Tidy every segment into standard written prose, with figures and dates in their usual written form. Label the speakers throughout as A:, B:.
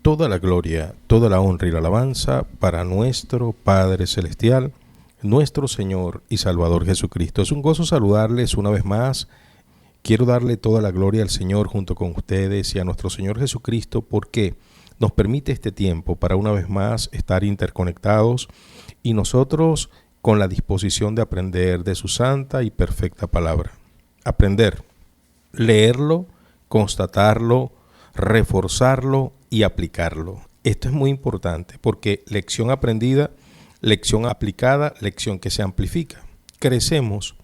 A: Toda la gloria, toda la honra y la alabanza para nuestro Padre Celestial, nuestro Señor y Salvador Jesucristo. Es un gozo saludarles una vez más. Quiero darle toda la gloria al Señor junto con ustedes y a nuestro Señor Jesucristo porque nos permite este tiempo para una vez más estar interconectados y nosotros con la disposición de aprender de su santa y perfecta palabra. Aprender, leerlo, constatarlo, reforzarlo y aplicarlo. Esto es muy importante porque lección aprendida, lección aplicada, lección que se amplifica. Crecemos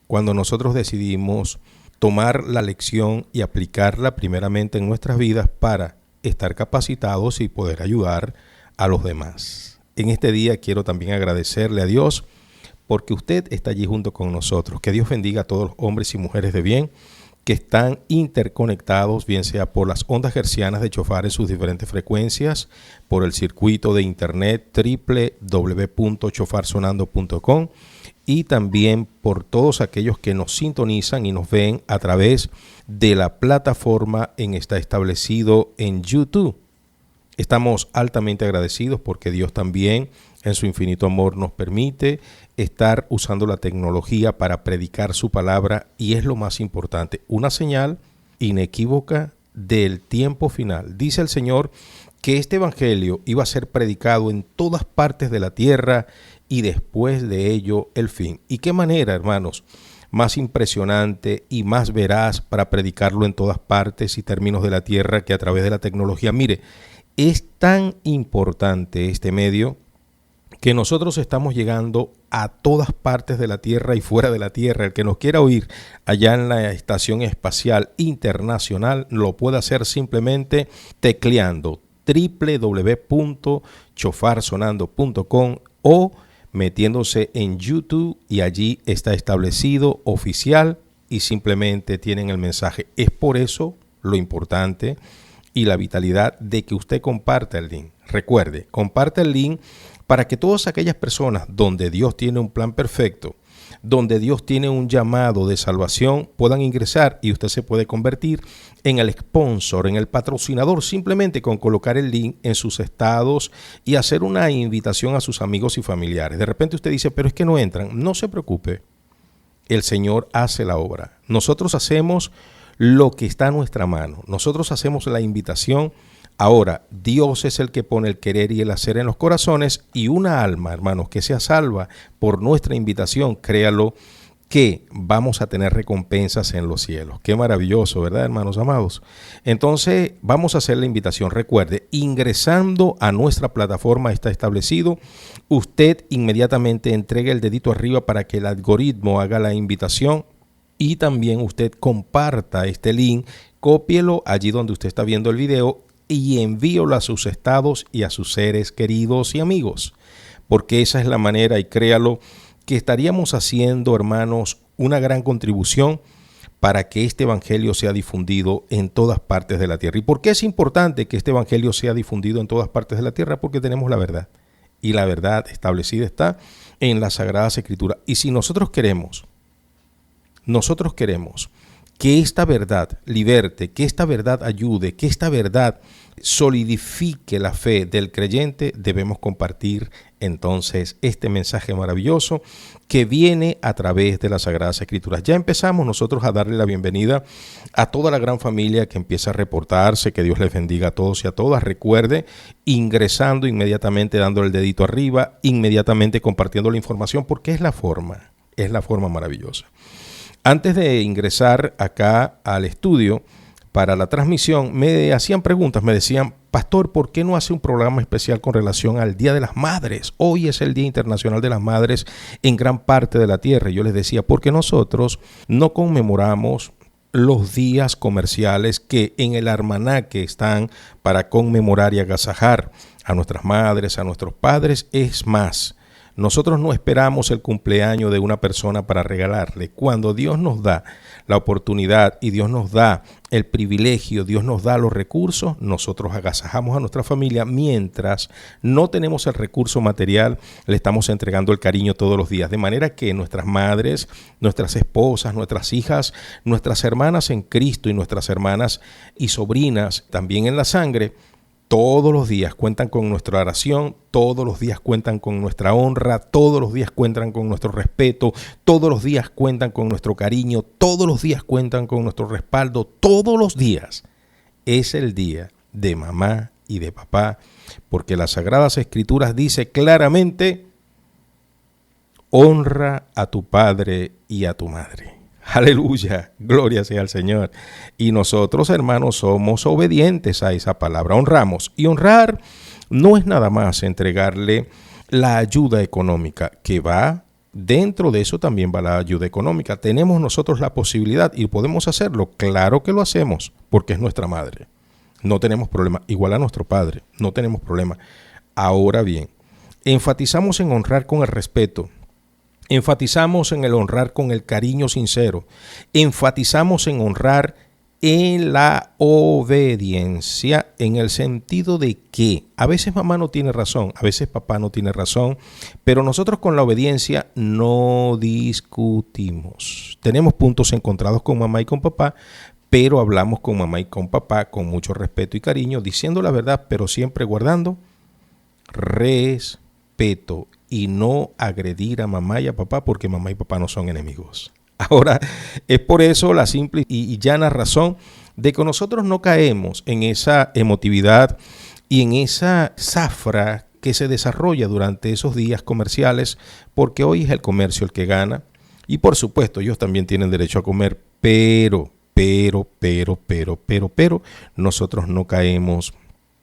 A: cuando nosotros decidimos tomar la lección y aplicarla primeramente en nuestras vidas para estar capacitados y poder ayudar a los demás. En este día quiero también agradecerle a Dios porque usted está allí junto con nosotros. Que Dios bendiga a todos los hombres y mujeres de bien que están interconectados, bien sea por las ondas hercianas de Chofar en sus diferentes frecuencias, por el circuito de internet www.chofarsonando.com y también por todos aquellos que nos sintonizan y nos ven a través de la plataforma Está Establecido en YouTube. Estamos altamente agradecidos porque Dios también en su infinito amor nos permite estar usando la tecnología para predicar su palabra y es lo más importante, una señal inequívoca del tiempo final. Dice el Señor que este evangelio iba a ser predicado en todas partes de la tierra y después de ello el fin. ¿Y qué manera, hermanos, más impresionante y más veraz para predicarlo en todas partes y términos de la tierra que a través de la tecnología? Mire, es tan importante este medio que nosotros estamos llegando a todas partes de la Tierra y fuera de la Tierra. El que nos quiera oír allá en la Estación Espacial Internacional lo puede hacer simplemente tecleando www.chofarsonando.com o metiéndose en YouTube y allí está establecido oficial y simplemente tienen el mensaje. Es por eso lo importante y la vitalidad de que usted comparta el link. Recuerde, comparte el link para que todas aquellas personas donde Dios tiene un plan perfecto, donde Dios tiene un llamado de salvación, puedan ingresar y usted se puede convertir en el sponsor, en el patrocinador, simplemente con colocar el link en sus estados y hacer una invitación a sus amigos y familiares. De repente usted dice, pero es que no entran. No se preocupe, el Señor hace la obra. Nosotros hacemos lo que está a nuestra mano. Nosotros hacemos la invitación. Ahora, Dios es el que pone el querer y el hacer en los corazones y una alma, hermanos, que sea salva por nuestra invitación, créalo que vamos a tener recompensas en los cielos. Qué maravilloso, ¿verdad, hermanos amados? Entonces, vamos a hacer la invitación. Recuerde, ingresando a nuestra plataforma Está Establecido, usted inmediatamente entregue el dedito arriba para que el algoritmo haga la invitación y también usted comparta este link, cópielo allí donde usted está viendo el video y envíelo a sus estados y a sus seres queridos y amigos, porque esa es la manera, y créalo, que estaríamos haciendo, hermanos, una gran contribución para que este evangelio sea difundido en todas partes de la tierra. ¿Y por qué es importante que este evangelio sea difundido en todas partes de la tierra? Porque tenemos la verdad, y la verdad establecida está en las Sagradas Escrituras. Y si nosotros queremos que esta verdad liberte, que esta verdad ayude, que esta verdad solidifique la fe del creyente, debemos compartir entonces este mensaje maravilloso que viene a través de las Sagradas Escrituras. Ya empezamos nosotros a darle la bienvenida a toda la gran familia que empieza a reportarse. Que Dios les bendiga a todos y a todas. Recuerde, ingresando inmediatamente, dando el dedito arriba, inmediatamente compartiendo la información, porque es la forma maravillosa. Antes de ingresar acá al estudio para la transmisión, me hacían preguntas, me decían, pastor, ¿por qué no hace un programa especial con relación al Día de las Madres? Hoy es el Día Internacional de las Madres en gran parte de la tierra. Y yo les decía, porque nosotros no conmemoramos los días comerciales que en el almanaque están para conmemorar y agasajar a nuestras madres, a nuestros padres. Es más, nosotros no esperamos el cumpleaños de una persona para regalarle. Cuando Dios nos da la oportunidad y Dios nos da el privilegio, Dios nos da los recursos, nosotros agasajamos a nuestra familia. Mientras no tenemos el recurso material, le estamos entregando el cariño todos los días. De manera que nuestras madres, nuestras esposas, nuestras hijas, nuestras hermanas en Cristo y nuestras hermanas y sobrinas también en la sangre, Todos los días cuentan con nuestra oración, todos los días cuentan con nuestra honra, todos los días cuentan con nuestro respeto, todos los días cuentan con nuestro cariño, todos los días cuentan con nuestro respaldo, todos los días es el día de mamá y de papá, porque las Sagradas Escrituras dice claramente: honra a tu padre y a tu madre. Aleluya, gloria sea al Señor. Y nosotros, hermanos, somos obedientes a esa palabra, honramos. Y honrar no es nada más entregarle la ayuda económica, que va dentro de eso, también va la ayuda económica. Tenemos nosotros la posibilidad y podemos hacerlo, claro que lo hacemos, porque es nuestra madre. No tenemos problema, igual a nuestro padre, no tenemos problema. Ahora bien, enfatizamos en honrar con el respeto. Enfatizamos en el honrar con el cariño sincero. Enfatizamos en honrar en la obediencia, en el sentido de que a veces mamá no tiene razón, a veces papá no tiene razón, pero nosotros con la obediencia no discutimos. Tenemos puntos encontrados con mamá y con papá, pero hablamos con mamá y con papá con mucho respeto y cariño, diciendo la verdad, pero siempre guardando respeto. Y no agredir a mamá y a papá, porque mamá y papá no son enemigos. Ahora, es por eso la simple y llana razón de que nosotros no caemos en esa emotividad y en esa zafra que se desarrolla durante esos días comerciales, porque hoy es el comercio el que gana. Y por supuesto, ellos también tienen derecho a comer, pero, nosotros no caemos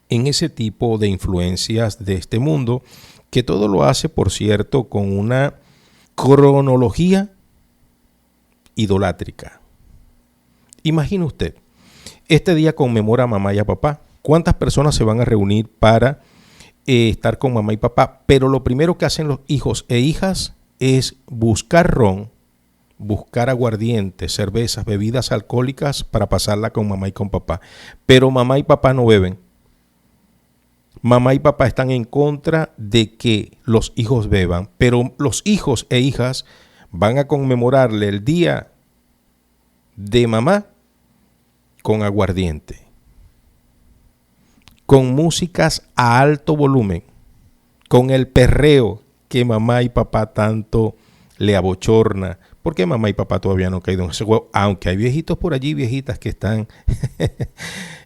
A: en ese tipo de influencias de este mundo, que todo lo hace, por cierto, con una cronología idolátrica. Imagine usted, este día conmemora a mamá y a papá. ¿Cuántas personas se van a reunir para estar con mamá y papá? Pero lo primero que hacen los hijos e hijas es buscar ron, buscar aguardiente, cervezas, bebidas alcohólicas para pasarla con mamá y con papá. Pero mamá y papá no beben. Mamá y papá están en contra de que los hijos beban, pero los hijos e hijas van a conmemorarle el día de mamá con aguardiente, con músicas a alto volumen, con el perreo que mamá y papá tanto le abochorna, porque mamá y papá todavía no han caído en ese juego, aunque hay viejitos por allí, viejitas que están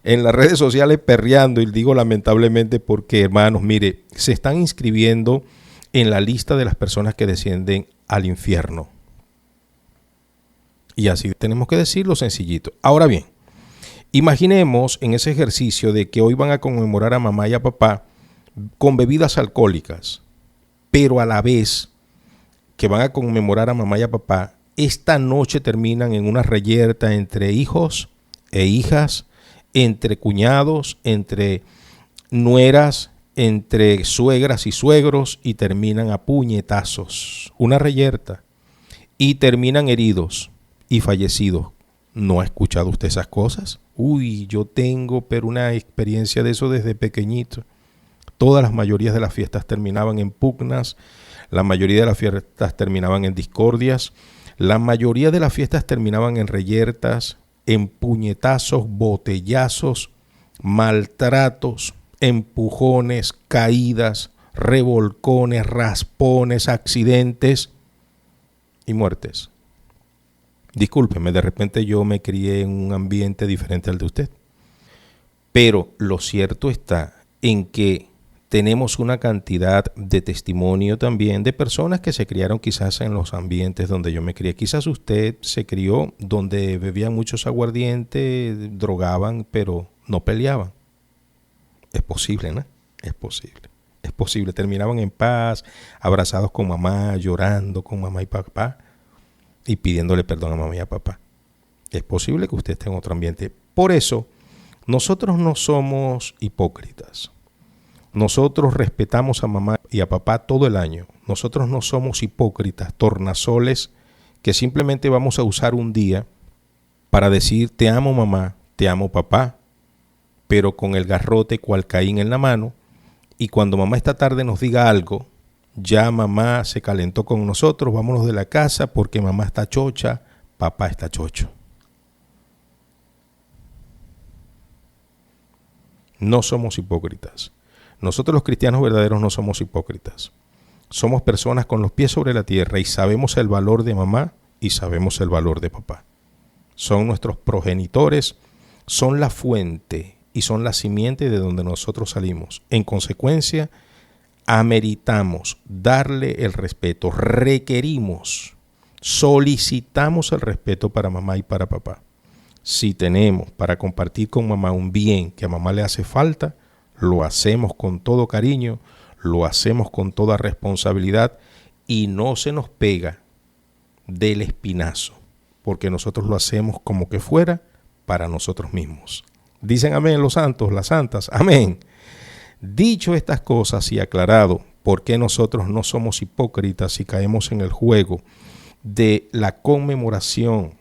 A: en las redes sociales perreando, y digo lamentablemente porque, hermanos, mire, se están inscribiendo en la lista de las personas que descienden al infierno. Y así tenemos que decirlo sencillito. Ahora bien, imaginemos en ese ejercicio de que hoy van a conmemorar a mamá y a papá con bebidas alcohólicas, pero a la vez que van a conmemorar a mamá y a papá, esta noche terminan en una reyerta entre hijos e hijas, entre cuñados, entre nueras, entre suegras y suegros, y terminan a puñetazos. Una reyerta. Y terminan heridos y fallecidos. ¿No ha escuchado usted esas cosas? Uy, yo tengo pero una experiencia de eso desde pequeñito. Todas las mayorías de las fiestas terminaban en pugnas, la mayoría de las fiestas terminaban en discordias, la mayoría de las fiestas terminaban en reyertas, en puñetazos, botellazos, maltratos, empujones, caídas, revolcones, raspones, accidentes y muertes. Discúlpeme, de repente yo me crié en un ambiente diferente al de usted. Pero lo cierto está en que tenemos una cantidad de testimonio también de personas que se criaron quizás en los ambientes donde yo me crié. Quizás usted se crió donde bebían muchos aguardientes, drogaban, pero no peleaban. Es posible, ¿no? Es posible. Es posible. Terminaban en paz, abrazados con mamá, llorando con mamá y papá y pidiéndole perdón a mamá y a papá. Es posible que usted esté en otro ambiente. Por eso, nosotros no somos hipócritas. Nosotros respetamos a mamá y a papá todo el año. Nosotros no somos hipócritas, tornasoles, que simplemente vamos a usar un día para decir te amo mamá, te amo papá, pero con el garrote cual Caín en la mano, y cuando mamá esta tarde nos diga algo, ya mamá se calentó con nosotros, vámonos de la casa porque mamá está chocha, papá está chocho. No somos hipócritas. Nosotros los cristianos verdaderos no somos hipócritas. Somos personas con los pies sobre la tierra y sabemos el valor de mamá y sabemos el valor de papá. Son nuestros progenitores, son la fuente y son la simiente de donde nosotros salimos. En consecuencia, ameritamos darle el respeto, requerimos, solicitamos el respeto para mamá y para papá. Si tenemos para compartir con mamá un bien que a mamá le hace falta, lo hacemos con todo cariño, lo hacemos con toda responsabilidad y no se nos pega del espinazo, porque nosotros lo hacemos como que fuera para nosotros mismos. Dicen amén los santos, las santas, amén. Dicho estas cosas y aclarado por qué nosotros no somos hipócritas y caemos en el juego de la conmemoración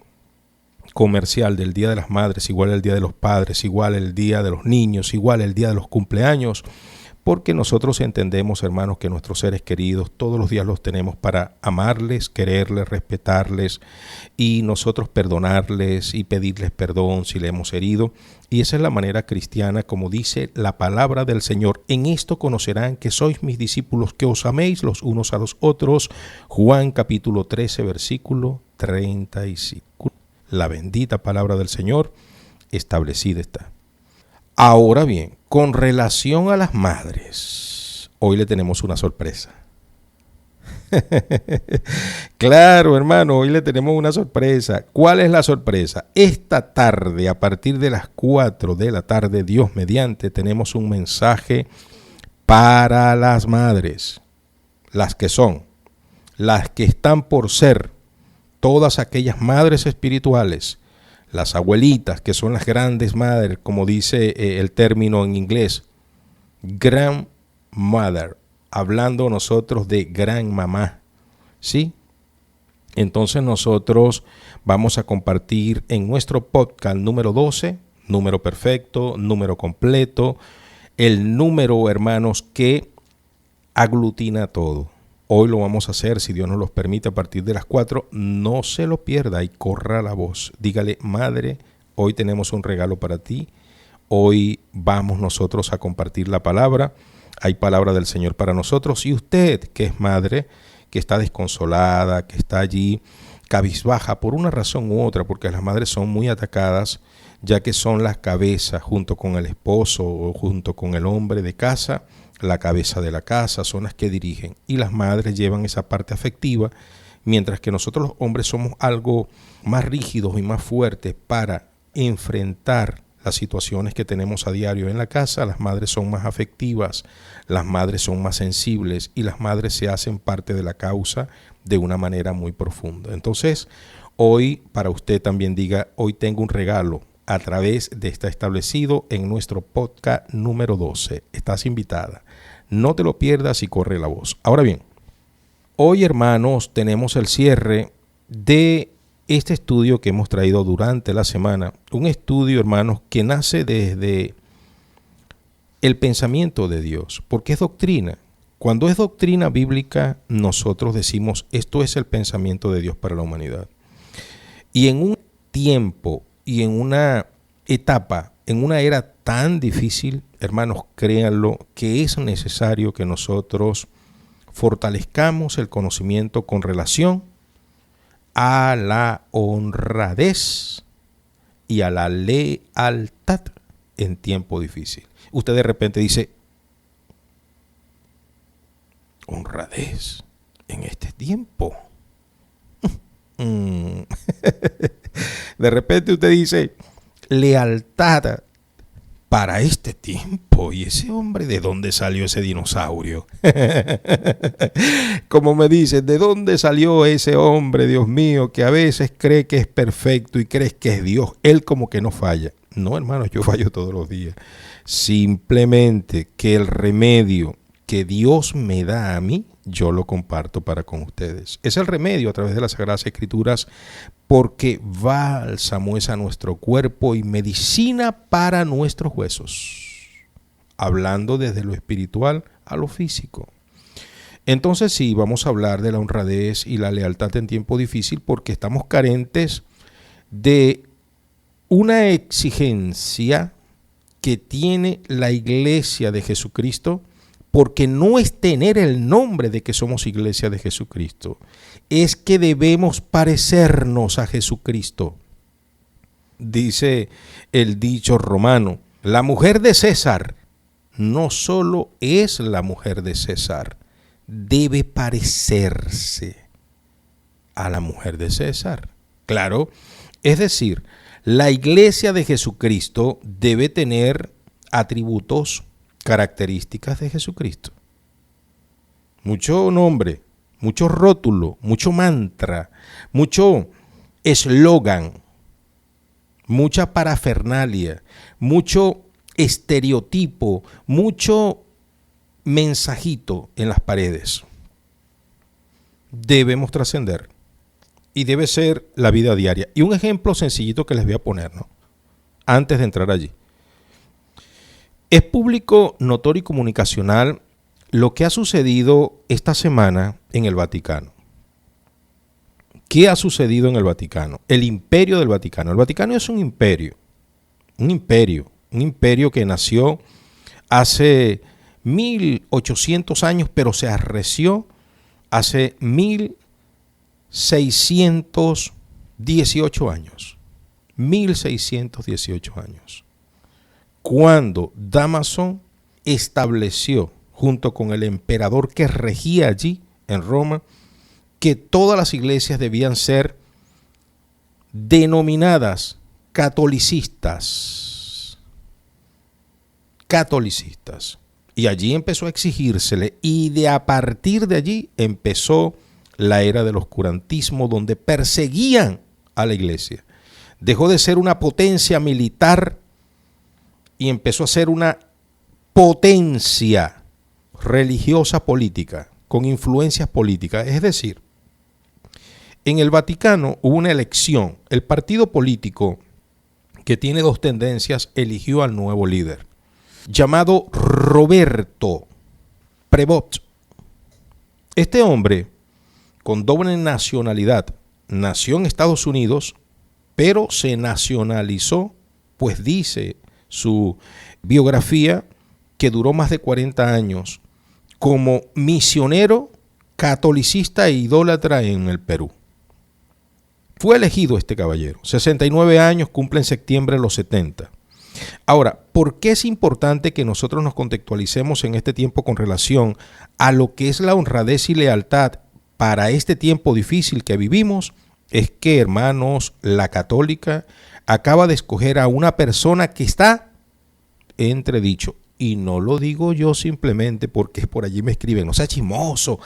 A: comercial del Día de las Madres, igual el Día de los Padres, igual el Día de los Niños, igual el Día de los Cumpleaños, porque nosotros entendemos, hermanos, que nuestros seres queridos todos los días los tenemos para amarles, quererles, respetarles y nosotros perdonarles y pedirles perdón si le hemos herido. Y esa es la manera cristiana, como dice la palabra del Señor. En esto conocerán que sois mis discípulos, que os améis los unos a los otros. Juan capítulo 13, versículo 35. La bendita palabra del Señor establecida está. Ahora bien, con relación a las madres, hoy le tenemos una sorpresa. Claro, hermano, hoy le tenemos una sorpresa. ¿Cuál es la sorpresa? Esta tarde, a partir de las 4 de la tarde, Dios mediante, tenemos un mensaje para las madres. Las que son, las que están por ser, todas aquellas madres espirituales, las abuelitas, que son las grandes madres, como dice el término en inglés, grandmother, hablando nosotros de gran mamá, ¿sí? Entonces nosotros vamos a compartir en nuestro podcast número 12, número perfecto, número completo, el número, hermanos, que aglutina todo. Hoy lo vamos a hacer, si Dios nos los permite, a partir de las 4. No se lo pierda y corra la voz. Dígale, madre, hoy tenemos un regalo para ti. Hoy vamos nosotros a compartir la palabra. Hay palabra del Señor para nosotros. Y usted, que es madre, que está desconsolada, que está allí cabizbaja por una razón u otra, porque las madres son muy atacadas, ya que son las cabezas junto con el esposo o junto con el hombre de casa, la cabeza de la casa, son las que dirigen. Y las madres llevan esa parte afectiva, mientras que nosotros los hombres somos algo más rígidos y más fuertes para enfrentar las situaciones que tenemos a diario en la casa. Las madres son más afectivas, las madres son más sensibles y las madres se hacen parte de la causa de una manera muy profunda. Entonces, hoy para usted también diga, hoy tengo un regalo a través de este establecido en nuestro podcast número 12. Estás invitada. No te lo pierdas y corre la voz. Ahora bien, hoy, hermanos, tenemos el cierre de este estudio que hemos traído durante la semana. Un estudio, hermanos, que nace desde el pensamiento de Dios, porque es doctrina. Cuando es doctrina bíblica, nosotros decimos, esto es el pensamiento de Dios para la humanidad. Y en un tiempo y en una etapa, en una era tan difícil, hermanos, créanlo, que es necesario que nosotros fortalezcamos el conocimiento con relación a la honradez y a la lealtad en tiempo difícil. Usted de repente dice, honradez en este tiempo. De repente usted dice, lealtad para este tiempo. ¿Y ese hombre de dónde salió ese dinosaurio? Como me dicen, ¿de dónde salió ese hombre, Dios mío, que a veces cree que es perfecto y crees que es Dios? Él como que no falla. No, hermanos, yo fallo todos los días. Simplemente que el remedio que Dios me da a mí, yo lo comparto para con ustedes. Es el remedio a través de las Sagradas Escrituras, porque bálsamo es a nuestro cuerpo y medicina para nuestros huesos. Hablando desde lo espiritual a lo físico. Entonces sí, vamos a hablar de la honradez y la lealtad en tiempo difícil, porque estamos carentes de una exigencia que tiene la iglesia de Jesucristo, porque no es tener el nombre de que somos iglesia de Jesucristo, es que debemos parecernos a Jesucristo. Dice el dicho romano, la mujer de César no solo es la mujer de César, debe parecerse a la mujer de César. Claro, es decir, la iglesia de Jesucristo debe tener atributos, características de Jesucristo. Mucho nombre, mucho rótulo, mucho mantra, mucho eslogan, mucha parafernalia, mucho estereotipo, mucho mensajito en las paredes. Debemos trascender y debe ser la vida diaria. Y un ejemplo sencillito que les voy a poner, ¿no? Antes de entrar allí. Es público, notorio y comunicacional lo que ha sucedido esta semana en el Vaticano. ¿Qué ha sucedido en el Vaticano? El imperio del Vaticano. El Vaticano es un imperio que nació hace 1800 años, pero se arreció hace 1618 años. 1618 años. Cuando Dámaso estableció, junto con el emperador que regía allí en Roma, que todas las iglesias debían ser denominadas catolicistas. Y allí empezó a exigírsele, y a partir de allí empezó la era del oscurantismo, donde perseguían a la iglesia. Dejó de ser una potencia militar y empezó a ser una potencia religiosa política, con influencias políticas. Es decir, en el Vaticano hubo una elección. El partido político, que tiene dos tendencias, eligió al nuevo líder, llamado Roberto Prevost. Este hombre, con doble nacionalidad, nació en Estados Unidos, pero se nacionalizó, pues dice su biografía que duró más de 40 años como misionero catolicista e idólatra en el Perú. Fue elegido este caballero, 69 años, cumple en septiembre los 70. Ahora, ¿por qué es importante que nosotros nos contextualicemos en este tiempo con relación a lo que es la honradez y lealtad para este tiempo difícil que vivimos? Es que, hermanos, la católica acaba de escoger a una persona que está entredicho. Y no lo digo yo simplemente porque por allí me escriben, no sea chismoso.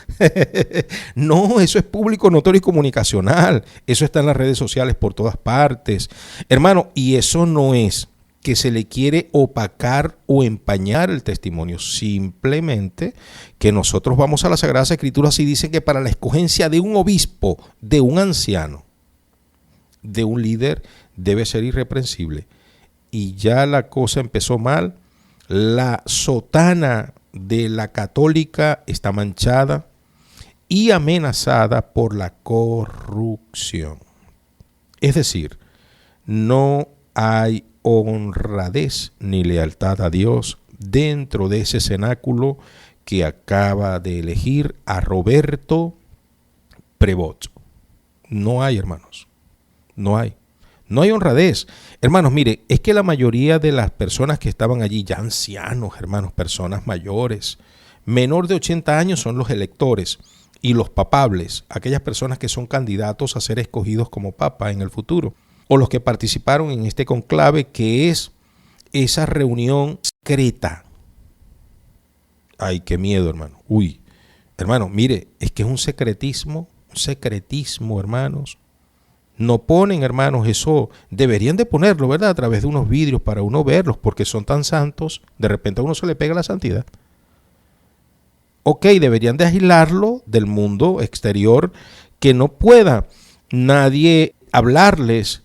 A: No, eso es público, notorio y comunicacional. Eso está en las redes sociales por todas partes. Hermano, y eso no es que se le quiere opacar o empañar el testimonio. Simplemente que nosotros vamos a las Sagradas Escrituras y dicen que para la escogencia de un obispo, de un anciano, de un líder, debe ser irreprensible. Y ya la cosa empezó mal. La sotana de la católica está manchada y amenazada por la corrupción. Es decir, no hay honradez ni lealtad a Dios dentro de ese cenáculo que acaba de elegir a Roberto Prevost. No hay, hermanos. No hay. No hay honradez. Hermanos, mire, es que la mayoría de las personas que estaban allí, ya ancianos, hermanos, personas mayores, menor de 80 años son los electores y los papables, aquellas personas que son candidatos a ser escogidos como papa en el futuro, o los que participaron en este conclave, que es esa reunión secreta. Ay, qué miedo, hermano. Uy, hermano, mire, es que es un secretismo, hermanos. No ponen, hermanos, eso, deberían de ponerlo, ¿verdad? A través de unos vidrios para uno verlos, porque son tan santos, de repente a uno se le pega la santidad. Ok, deberían de aislarlo del mundo exterior, que no pueda nadie hablarles,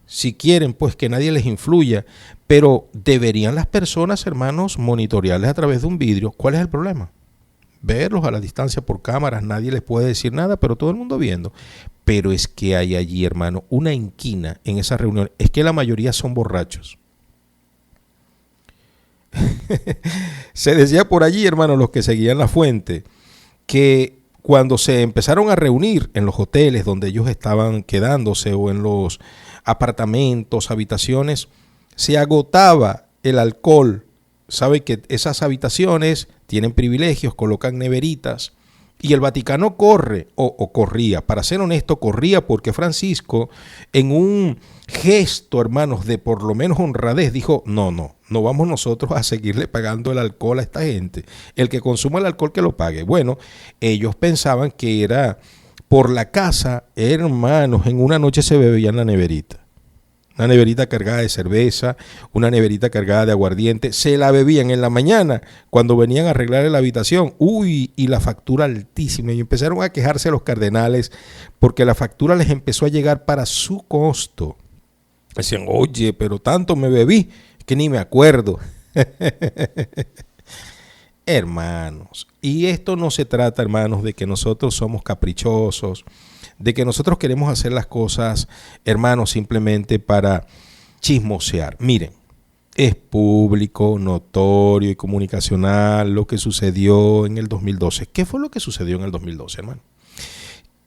A: si quieren, pues que nadie les influya, pero deberían las personas, hermanos, monitorearles a través de un vidrio. ¿Cuál es el problema? Verlos a la distancia por cámaras, nadie les puede decir nada, pero todo el mundo viendo. Pero es que hay allí, hermano, una inquina en esa reunión. Es que la mayoría son borrachos. Se decía por allí, hermanos, los que seguían la fuente, que cuando se empezaron a reunir en los hoteles donde ellos estaban quedándose o en los apartamentos, habitaciones, se agotaba el alcohol. Sabe que esas habitaciones tienen privilegios, colocan neveritas, y el Vaticano corre, o corría, para ser honesto, corría porque Francisco, en un gesto, hermanos, de por lo menos honradez, dijo, no vamos nosotros a seguirle pagando el alcohol a esta gente. El que consuma el alcohol que lo pague. Bueno, ellos pensaban que era por la casa, hermanos, en una noche se bebían la neverita. Una neverita cargada de cerveza, una neverita cargada de aguardiente, se la bebían en la mañana cuando venían a arreglar la habitación. Uy, y la factura altísima. Y empezaron a quejarse los cardenales porque la factura les empezó a llegar para su costo. Decían, oye, pero tanto me bebí que ni me acuerdo. Hermanos, y esto no se trata, hermanos, de que nosotros somos caprichosos, de que nosotros queremos hacer las cosas, hermanos, simplemente para chismosear. Miren, es público, notorio y comunicacional lo que sucedió en el 2012. ¿Qué fue lo que sucedió en el 2012, hermano?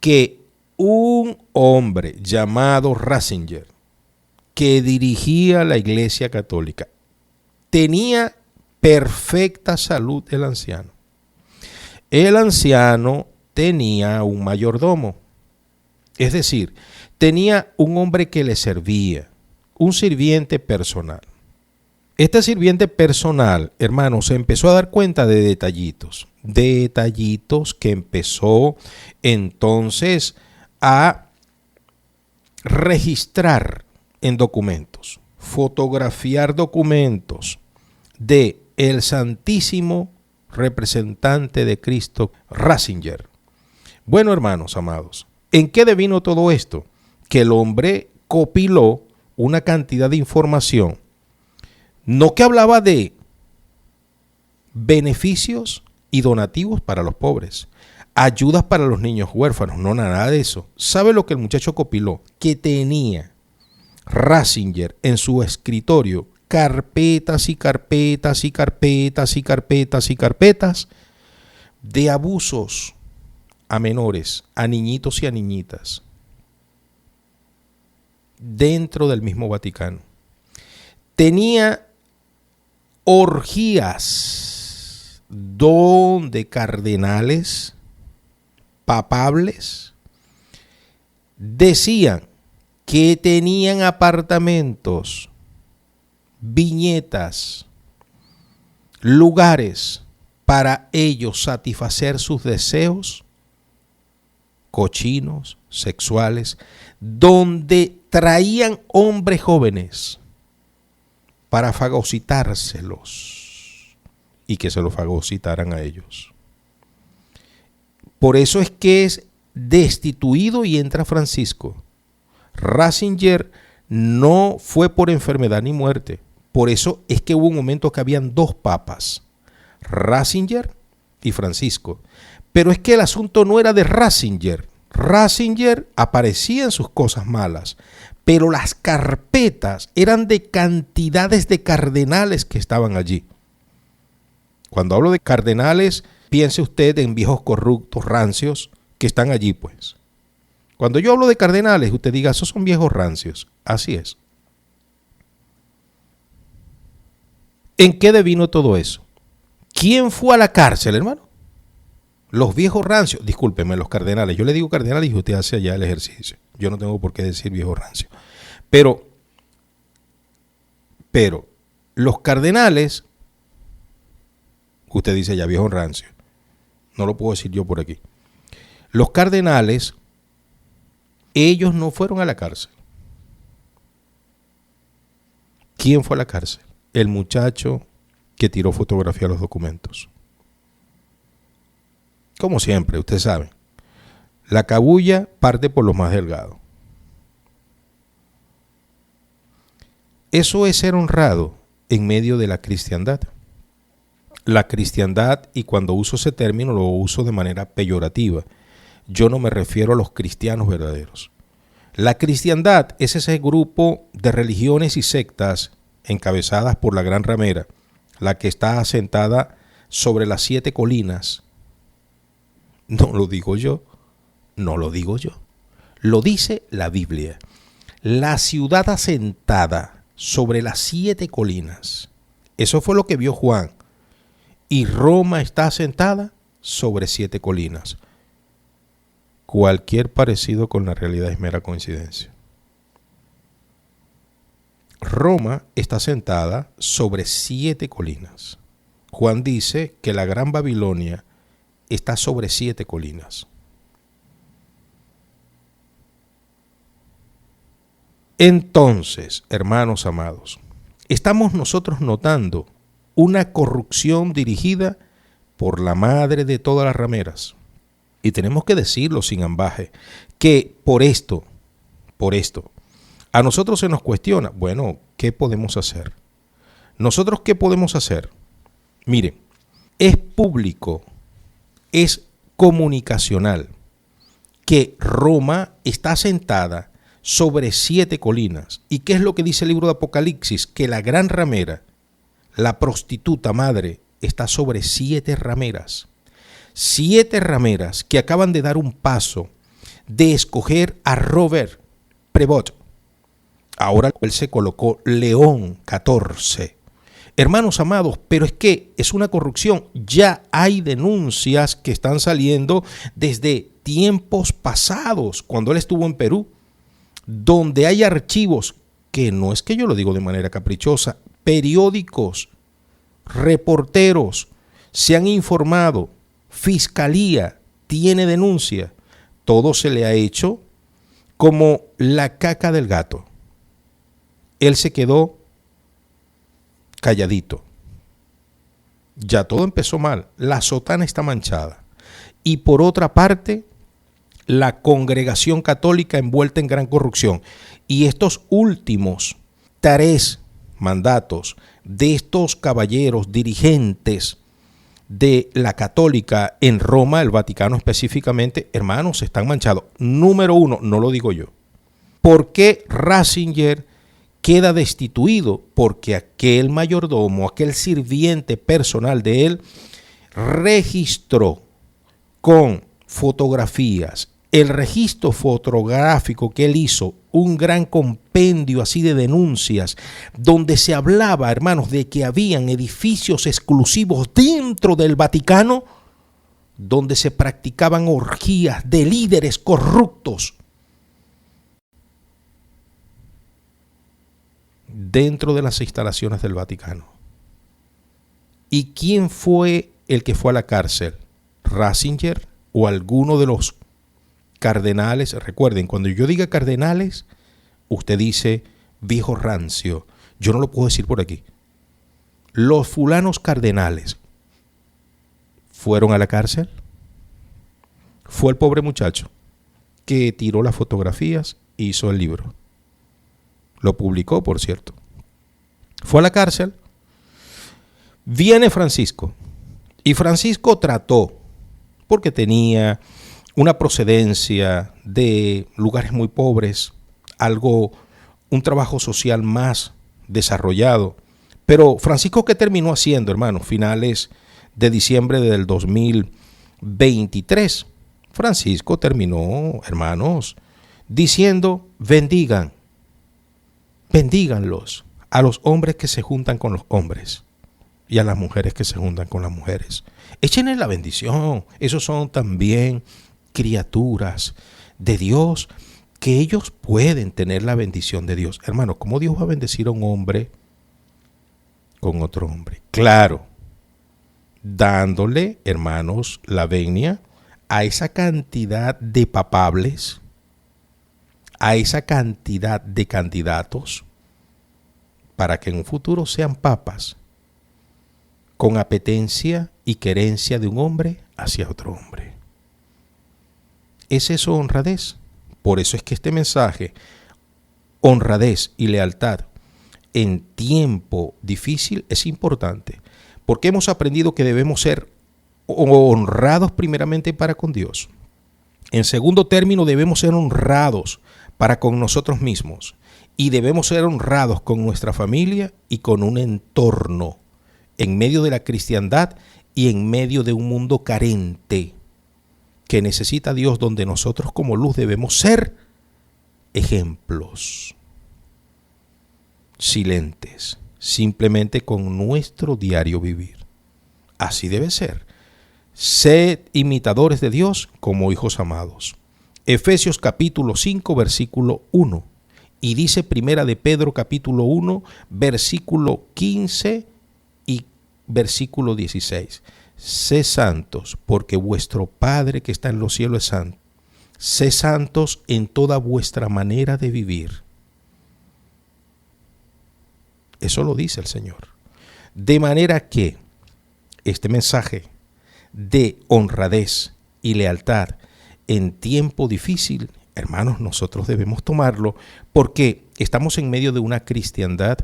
A: Que un hombre llamado Ratzinger, que dirigía la Iglesia Católica, tenía perfecta salud el anciano. El anciano tenía un mayordomo. Es decir, tenía un hombre que le servía, un sirviente personal. Este sirviente personal, hermano, se empezó a dar cuenta de detallitos que empezó entonces a registrar en documentos, fotografiar documentos de el Santísimo Representante de Cristo, Ratzinger. Bueno, hermanos amados, ¿en qué devino todo esto? Que el hombre compiló una cantidad de información, no que hablaba de beneficios y donativos para los pobres, ayudas para los niños huérfanos, no nada de eso. ¿Sabe lo que el muchacho compiló? Que tenía Ratzinger en su escritorio carpetas y carpetas y carpetas y carpetas y carpetas de abusos a menores, a niñitos y a niñitas, dentro del mismo Vaticano. Tenía orgías donde cardenales papables decían que tenían apartamentos, viñetas, lugares para ellos satisfacer sus deseos cochinos, sexuales, donde traían hombres jóvenes para fagocitárselos y que se los fagocitaran a ellos. Por eso es que es destituido y entra Francisco. Ratzinger no fue por enfermedad ni muerte. Por eso es que hubo un momento que habían dos papas, Ratzinger y Francisco. Pero es que el asunto no era de Ratzinger. Ratzinger aparecía en sus cosas malas, pero las carpetas eran de cantidades de cardenales que estaban allí. Cuando hablo de cardenales, piense usted en viejos corruptos, rancios, que están allí, pues. Cuando yo hablo de cardenales, usted diga, esos son viejos rancios. Así es. ¿En qué devino todo eso? ¿Quién fue a la cárcel, hermano? Los viejos rancios, discúlpeme, los cardenales. Yo le digo cardenales y usted hace allá el ejercicio. Yo no tengo por qué decir viejo rancio. Pero los cardenales, usted dice ya viejo rancio. No lo puedo decir yo por aquí. Los cardenales, ellos no fueron a la cárcel. ¿Quién fue a la cárcel? El muchacho que tiró fotografía a los documentos. Como siempre, usted sabe, la cabulla parte por los más delgados. Eso es ser honrado en medio de la cristiandad. La cristiandad, y cuando uso ese término lo uso de manera peyorativa, yo no me refiero a los cristianos verdaderos. La cristiandad es ese grupo de religiones y sectas encabezadas por la gran ramera, la que está asentada sobre las 7 colinas. No lo digo yo, no lo digo yo. Lo dice la Biblia. La ciudad asentada sobre las 7 colinas. Eso fue lo que vio Juan. Y Roma está asentada sobre 7 colinas. Cualquier parecido con la realidad es mera coincidencia. Roma está asentada sobre 7 colinas. Juan dice que la Gran Babilonia está sobre 7 colinas. Entonces, hermanos amados, estamos nosotros notando una corrupción dirigida por la madre de todas las rameras. Y tenemos que decirlo sin ambaje, que por esto, a nosotros se nos cuestiona, bueno, ¿qué podemos hacer? ¿Nosotros qué podemos hacer? Miren, es público, es comunicacional, que Roma está asentada sobre 7 colinas. ¿Y qué es lo que dice el libro de Apocalipsis? Que la gran ramera, la prostituta madre, está sobre 7 rameras. 7 rameras que acaban de dar un paso de escoger a Robert Prevost. Ahora él se colocó León XIV. Hermanos amados, pero es que es una corrupción. Ya hay denuncias que están saliendo desde tiempos pasados, cuando él estuvo en Perú, donde hay archivos, que no es que yo lo digo de manera caprichosa, periódicos, reporteros se han informado, fiscalía tiene denuncia, todo se le ha hecho como la caca del gato. Él se quedó calladito. Ya todo empezó mal, la sotana está manchada. Y por otra parte, la congregación católica envuelta en gran corrupción. Y estos últimos 3 mandatos de estos caballeros dirigentes de la católica en Roma, el Vaticano específicamente, hermanos, están manchados. Número 1, no lo digo yo. ¿Por qué Ratzinger queda destituido? Porque aquel mayordomo, aquel sirviente personal de él, registró con fotografías, el registro fotográfico que él hizo, un gran compendio así de denuncias, donde se hablaba, hermanos, de que habían edificios exclusivos dentro del Vaticano, donde se practicaban orgías de líderes corruptos. Dentro de las instalaciones del Vaticano. ¿Y quién fue el que fue a la cárcel? ¿Ratzinger o alguno de los cardenales? Recuerden, cuando yo diga cardenales, usted dice viejo rancio. Yo no lo puedo decir por aquí. Los fulanos cardenales fueron a la cárcel. Fue el pobre muchacho que tiró las fotografías e hizo el libro. Lo publicó, por cierto. Fue a la cárcel. Viene Francisco. Y Francisco trató, porque tenía una procedencia de lugares muy pobres, un trabajo social más desarrollado. Pero Francisco, ¿qué terminó haciendo, hermano? Finales de diciembre del 2023. Francisco terminó, hermanos, diciendo: bendíganlos a los hombres que se juntan con los hombres y a las mujeres que se juntan con las mujeres. Échenle la bendición. Esos son también criaturas de Dios, que ellos pueden tener la bendición de Dios. Hermano, ¿cómo Dios va a bendecir a un hombre con otro hombre? Claro, dándole, hermanos, la venia a esa cantidad de papables, a esa cantidad de candidatos, para que en un futuro sean papas, con apetencia y querencia de un hombre hacia otro hombre. ¿Es eso honradez? Por eso es que este mensaje, honradez y lealtad en tiempo difícil, es importante, porque hemos aprendido que debemos ser honrados primeramente para con Dios. En segundo término, debemos ser honrados para con nosotros mismos, y debemos ser honrados con nuestra familia y con un entorno en medio de la cristiandad y en medio de un mundo carente que necesita a Dios, donde nosotros como luz debemos ser ejemplos, silentes, simplemente con nuestro diario vivir. Así debe ser. Sed imitadores de Dios como hijos amados. Efesios capítulo 5, versículo 1. Y dice Primera de Pedro capítulo 1, versículo 15 y versículo 16. Sé santos, porque vuestro Padre que está en los cielos es santo. Sé santos en toda vuestra manera de vivir. Eso lo dice el Señor. De manera que este mensaje de honradez y lealtad en tiempo difícil, hermanos, nosotros debemos tomarlo, porque estamos en medio de una cristiandad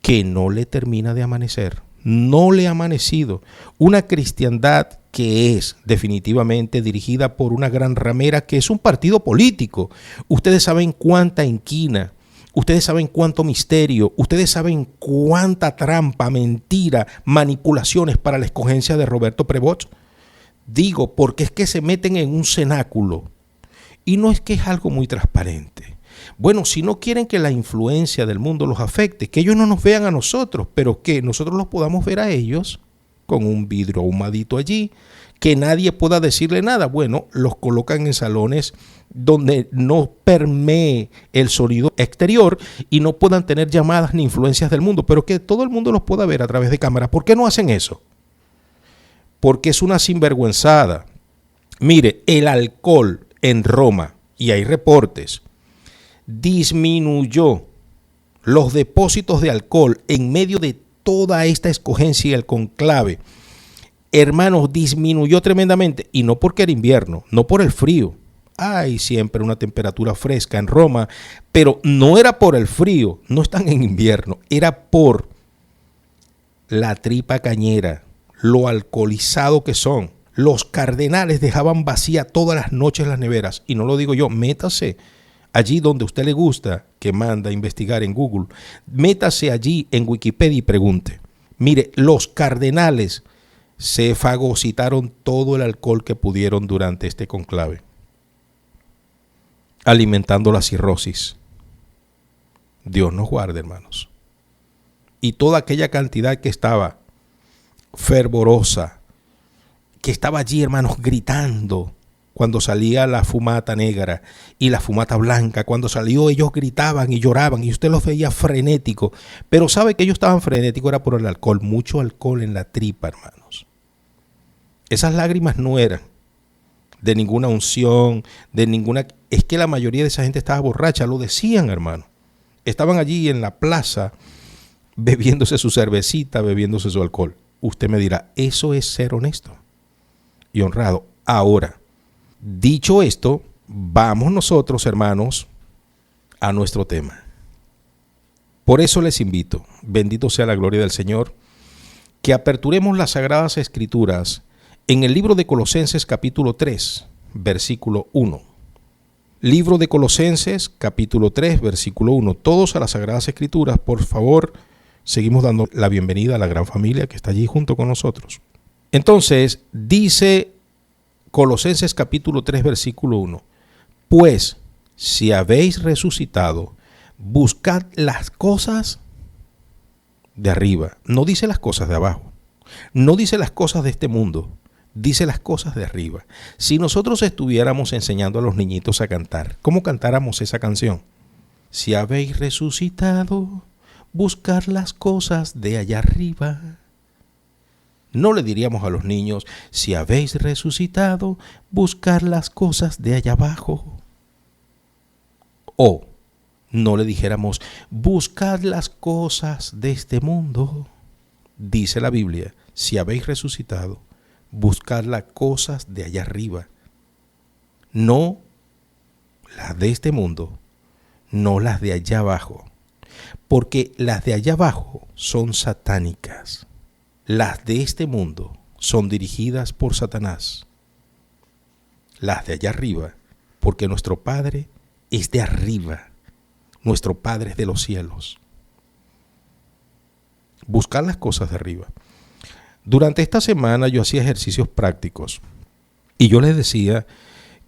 A: que no le termina de amanecer. No le ha amanecido. Una cristiandad que es definitivamente dirigida por una gran ramera que es un partido político. Ustedes saben cuánta inquina, ustedes saben cuánto misterio, ustedes saben cuánta trampa, mentira, manipulaciones para la escogencia de Roberto Prevost. Digo, porque es que se meten en un cenáculo y no es que es algo muy transparente. Bueno, si no quieren que la influencia del mundo los afecte, que ellos no nos vean a nosotros, pero que nosotros los podamos ver a ellos con un vidrio ahumadito allí, que nadie pueda decirle nada. Bueno, los colocan en salones donde no permee el sonido exterior y no puedan tener llamadas ni influencias del mundo, pero que todo el mundo los pueda ver a través de cámara. ¿Por qué no hacen eso? Porque es una sinvergüenzada. Mire, el alcohol en Roma, y hay reportes, disminuyó los depósitos de alcohol en medio de toda esta escogencia y el conclave. Hermanos, disminuyó tremendamente, y no porque era invierno, no por el frío. Hay siempre una temperatura fresca en Roma, pero no era por el frío, no están en invierno, era por la tripa cañera, lo alcoholizado que son. Los cardenales dejaban vacía todas las noches las neveras, y no lo digo yo, métase allí donde a usted le gusta, que manda a investigar en Google, métase allí en Wikipedia y pregunte. Mire, los cardenales se fagocitaron todo el alcohol que pudieron durante este conclave, alimentando la cirrosis. Dios nos guarde, hermanos. Y toda aquella cantidad que estaba fervorosa, que estaba allí, hermanos, gritando cuando salía la fumata negra y la fumata blanca. Cuando salió, ellos gritaban y lloraban y usted los veía frenéticos. Pero sabe que ellos estaban frenéticos era por el alcohol, mucho alcohol en la tripa, hermanos. Esas lágrimas no eran de ninguna unción, de ninguna... Es que la mayoría de esa gente estaba borracha, lo decían, hermano. Estaban allí en la plaza bebiéndose su cervecita, bebiéndose su alcohol. Usted me dirá, eso es ser honesto y honrado. Ahora, dicho esto, vamos nosotros, hermanos, a nuestro tema. Por eso les invito, bendito sea la gloria del Señor, que aperturemos las Sagradas Escrituras en el libro de Colosenses capítulo 3, versículo 1. Libro de Colosenses capítulo 3, versículo 1. Todos a las Sagradas Escrituras, por favor, seguimos dando la bienvenida a la gran familia que está allí junto con nosotros. Entonces, dice Colosenses capítulo 3, versículo 1. Pues, si habéis resucitado, buscad las cosas de arriba. No dice las cosas de abajo. No dice las cosas de este mundo. Dice las cosas de arriba. Si nosotros estuviéramos enseñando a los niñitos a cantar, ¿cómo cantáramos esa canción? Si habéis resucitado, buscar las cosas de allá arriba. No le diríamos a los niños, si habéis resucitado, buscar las cosas de allá abajo. O no le dijéramos, buscad las cosas de este mundo. Dice la Biblia, si habéis resucitado, buscad las cosas de allá arriba. No las de este mundo, no las de allá abajo. Porque las de allá abajo son satánicas. Las de este mundo son dirigidas por Satanás. Las de allá arriba, porque nuestro Padre es de arriba. Nuestro Padre es de los cielos. buscar las cosas de arriba. Durante esta semana yo hacía ejercicios prácticos y yo les decía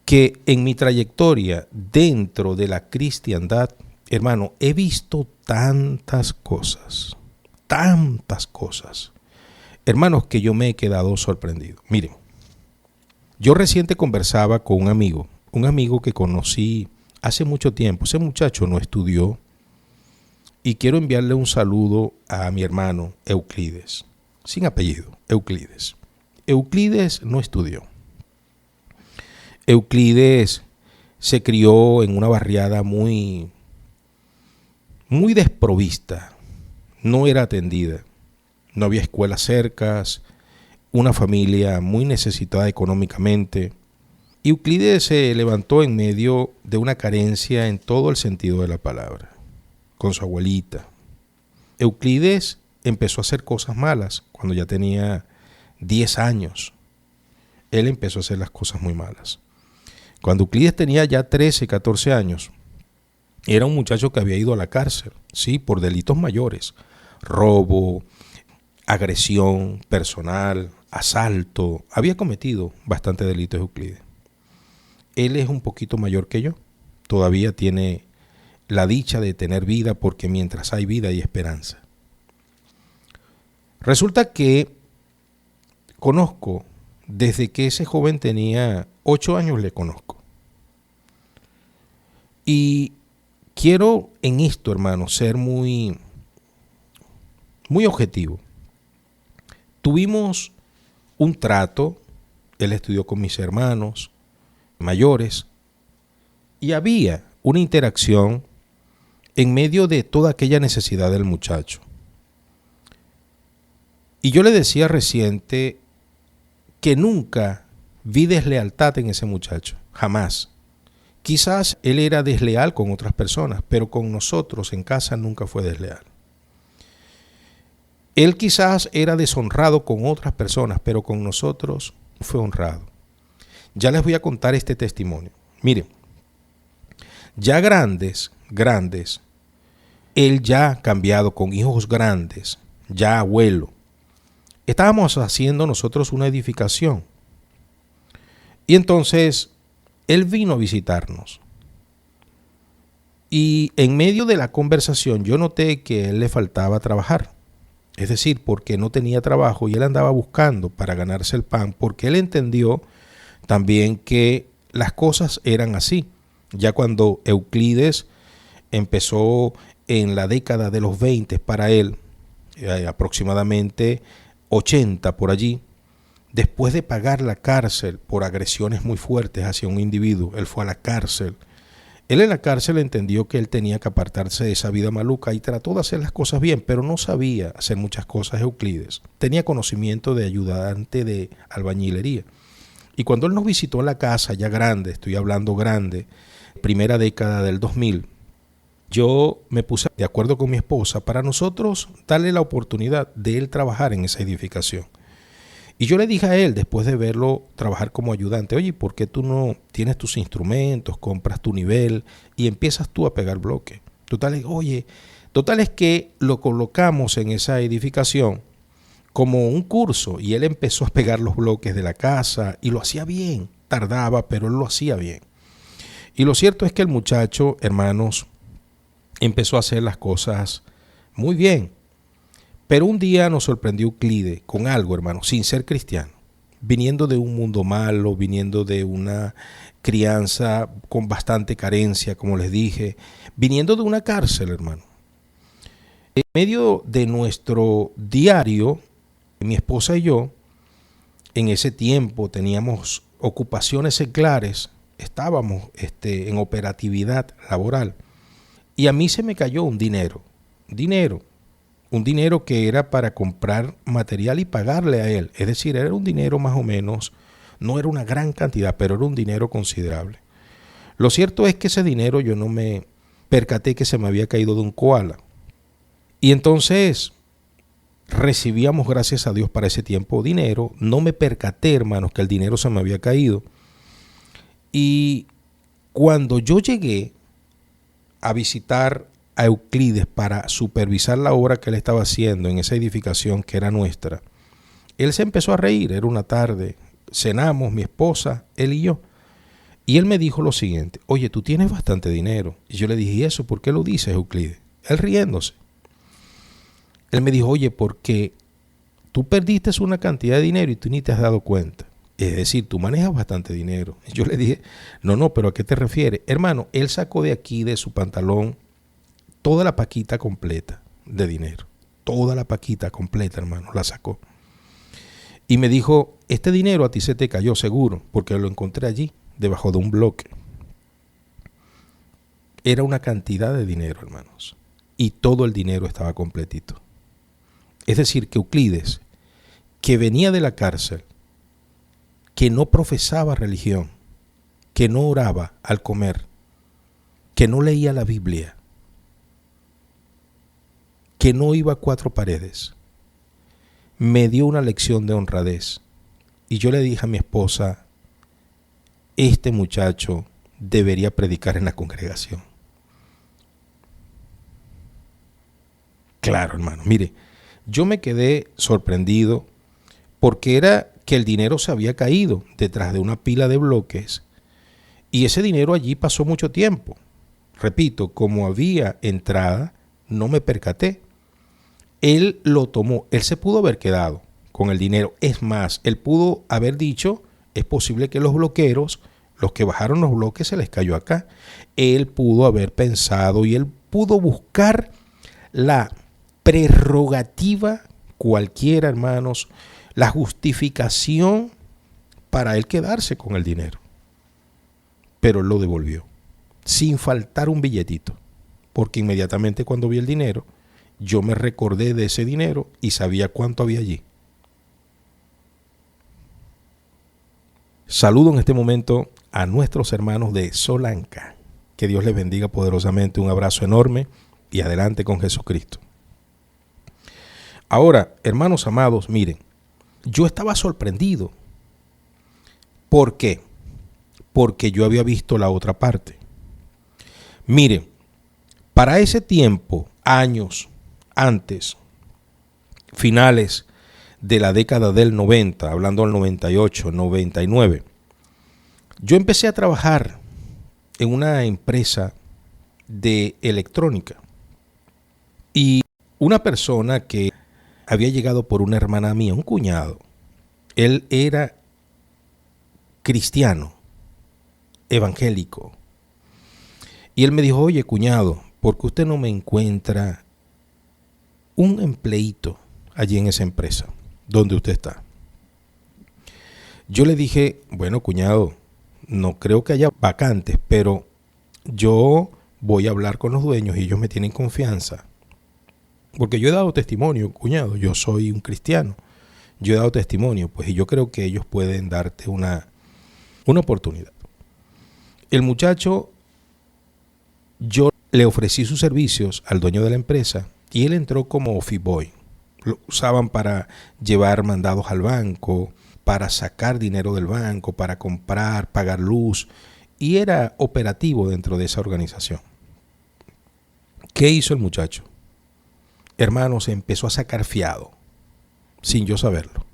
A: que en mi trayectoria dentro de la cristiandad, hermano, he visto tantas cosas, hermanos, que yo me he quedado sorprendido. Miren, yo reciente conversaba con un amigo que conocí hace mucho tiempo. Ese muchacho no estudió y quiero enviarle un saludo a mi hermano Euclides, sin apellido, Euclides. Euclides no estudió. Euclides se crió en una barriada muy desprovista, no era atendida, no había escuelas cercas, una familia muy necesitada económicamente. Euclides se levantó en medio de una carencia en todo el sentido de la palabra, con su abuelita. Euclides empezó a hacer cosas malas cuando ya tenía 10 años. Él empezó a hacer las cosas muy malas. Cuando Euclides tenía ya 13, 14 años, era un muchacho que había ido a la cárcel, sí, por delitos mayores, robo, agresión personal, asalto. Había cometido bastantes delitos Euclides. Él es un poquito mayor que yo, todavía tiene la dicha de tener vida porque mientras hay vida hay esperanza. Resulta que conozco, desde que ese joven tenía 8 años le conozco. Y quiero en esto, hermano, ser muy objetivo. Tuvimos un trato, él estudió con mis hermanos mayores y había una interacción en medio de toda aquella necesidad del muchacho. Y yo le decía reciente que nunca vi deslealtad en ese muchacho, jamás. Quizás él era desleal con otras personas, pero con nosotros en casa nunca fue desleal. Él quizás era deshonrado con otras personas, pero con nosotros fue honrado. Ya les voy a contar este testimonio. Miren, ya grandes, él ya cambiado con hijos grandes, ya abuelo. Estábamos haciendo nosotros una edificación. Y entonces él vino a visitarnos. Y en medio de la conversación yo noté que a él le faltaba trabajar. Es decir, porque no tenía trabajo y él andaba buscando para ganarse el pan, porque él entendió también que las cosas eran así. Ya cuando Euclides empezó en la década de los 20 para él, aproximadamente 80 por allí, después de pagar la cárcel por agresiones muy fuertes hacia un individuo, él fue a la cárcel. Él en la cárcel entendió que él tenía que apartarse de esa vida maluca y trató de hacer las cosas bien, pero no sabía hacer muchas cosas Euclides. Tenía conocimiento de ayudante de albañilería. Y cuando él nos visitó en la casa, ya grande, estoy hablando grande, primera década del 2000, yo me puse de acuerdo con mi esposa para nosotros darle la oportunidad de él trabajar en esa edificación. Y yo le dije a él, después de verlo trabajar como ayudante, oye, ¿por qué tú no tienes tus instrumentos, compras tu nivel y empiezas tú a pegar bloques? Total es que lo colocamos en esa edificación como un curso y él empezó a pegar los bloques de la casa y lo hacía bien. Tardaba, pero él lo hacía bien. Y lo cierto es que el muchacho, hermanos, empezó a hacer las cosas muy bien. Pero un día nos sorprendió Euclides con algo, hermano, sin ser cristiano, viniendo de un mundo malo, viniendo de una crianza con bastante carencia, como les dije, viniendo de una cárcel, hermano. En medio de nuestro diario, mi esposa y yo, en ese tiempo teníamos ocupaciones seculares, estábamos en operatividad laboral, y a mí se me cayó un dinero que era para comprar material y pagarle a él. Es decir, era un dinero más o menos, no era una gran cantidad, pero era un dinero considerable. Lo cierto es que ese dinero yo no me percaté que se me había caído de un koala. Y entonces recibíamos, gracias a Dios, para ese tiempo dinero. No me percaté, hermanos, que el dinero se me había caído. Y cuando yo llegué a visitar a Euclides para supervisar la obra que él estaba haciendo en esa edificación que era nuestra, él se empezó a reír. Era una tarde, cenamos, mi esposa, él y yo. Y él me dijo lo siguiente: oye, tú tienes bastante dinero. Y yo le dije: ¿y eso por qué lo dices, Euclides? Él riéndose. Él me dijo: oye, porque tú perdiste una cantidad de dinero y tú ni te has dado cuenta. Es decir, tú manejas bastante dinero. Y yo le dije: no, pero ¿a qué te refieres? Hermano, él sacó de aquí, de su pantalón, toda la paquita completa de dinero. Toda la paquita completa, hermano, la sacó. Y me dijo: este dinero a ti se te cayó seguro, porque lo encontré allí, debajo de un bloque. Era una cantidad de dinero, hermanos. Y todo el dinero estaba completito. Es decir, que Euclides, que venía de la cárcel, que no profesaba religión, que no oraba al comer, que no leía la Biblia, que no iba a cuatro paredes, me dio una lección de honradez. Y yo le dije a mi esposa: este muchacho debería predicar en la congregación. Claro, hermano, mire, yo me quedé sorprendido porque era que el dinero se había caído detrás de una pila de bloques y ese dinero allí pasó mucho tiempo. Repito, como había entrada, no me percaté. Él lo tomó, él se pudo haber quedado con el dinero. Es más, él pudo haber dicho: es posible que los bloqueros, los que bajaron los bloques, se les cayó acá. Él pudo haber pensado y él pudo buscar la prerrogativa cualquiera, hermanos, la justificación para él quedarse con el dinero. Pero él lo devolvió, sin faltar un billetito, porque inmediatamente cuando vi el dinero, yo me recordé de ese dinero y sabía cuánto había allí. Saludo en este momento a nuestros hermanos de Solanca. Que Dios les bendiga poderosamente. Un abrazo enorme y adelante con Jesucristo. Ahora, hermanos amados, miren, yo estaba sorprendido. ¿Por qué? Porque yo había visto la otra parte. Miren, para ese tiempo, años antes, finales de la década del 90, hablando del 98, 99, yo empecé a trabajar en una empresa de electrónica. Y una persona que había llegado por una hermana mía, un cuñado, él era cristiano, evangélico. Y él me dijo: oye, cuñado, ¿por qué usted no me encuentra un empleíto allí en esa empresa donde usted está? Yo le dije: bueno, cuñado, no creo que haya vacantes, pero yo voy a hablar con los dueños y ellos me tienen confianza. Porque yo he dado testimonio, cuñado, yo soy un cristiano. Yo he dado testimonio, pues, y yo creo que ellos pueden darte una oportunidad. El muchacho, yo le ofrecí sus servicios al dueño de la empresa y él entró como office boy. Lo usaban para llevar mandados al banco, para sacar dinero del banco, para comprar, pagar luz, y era operativo dentro de esa organización. ¿Qué hizo el muchacho? Hermanos, empezó a sacar fiado, sin yo saberlo.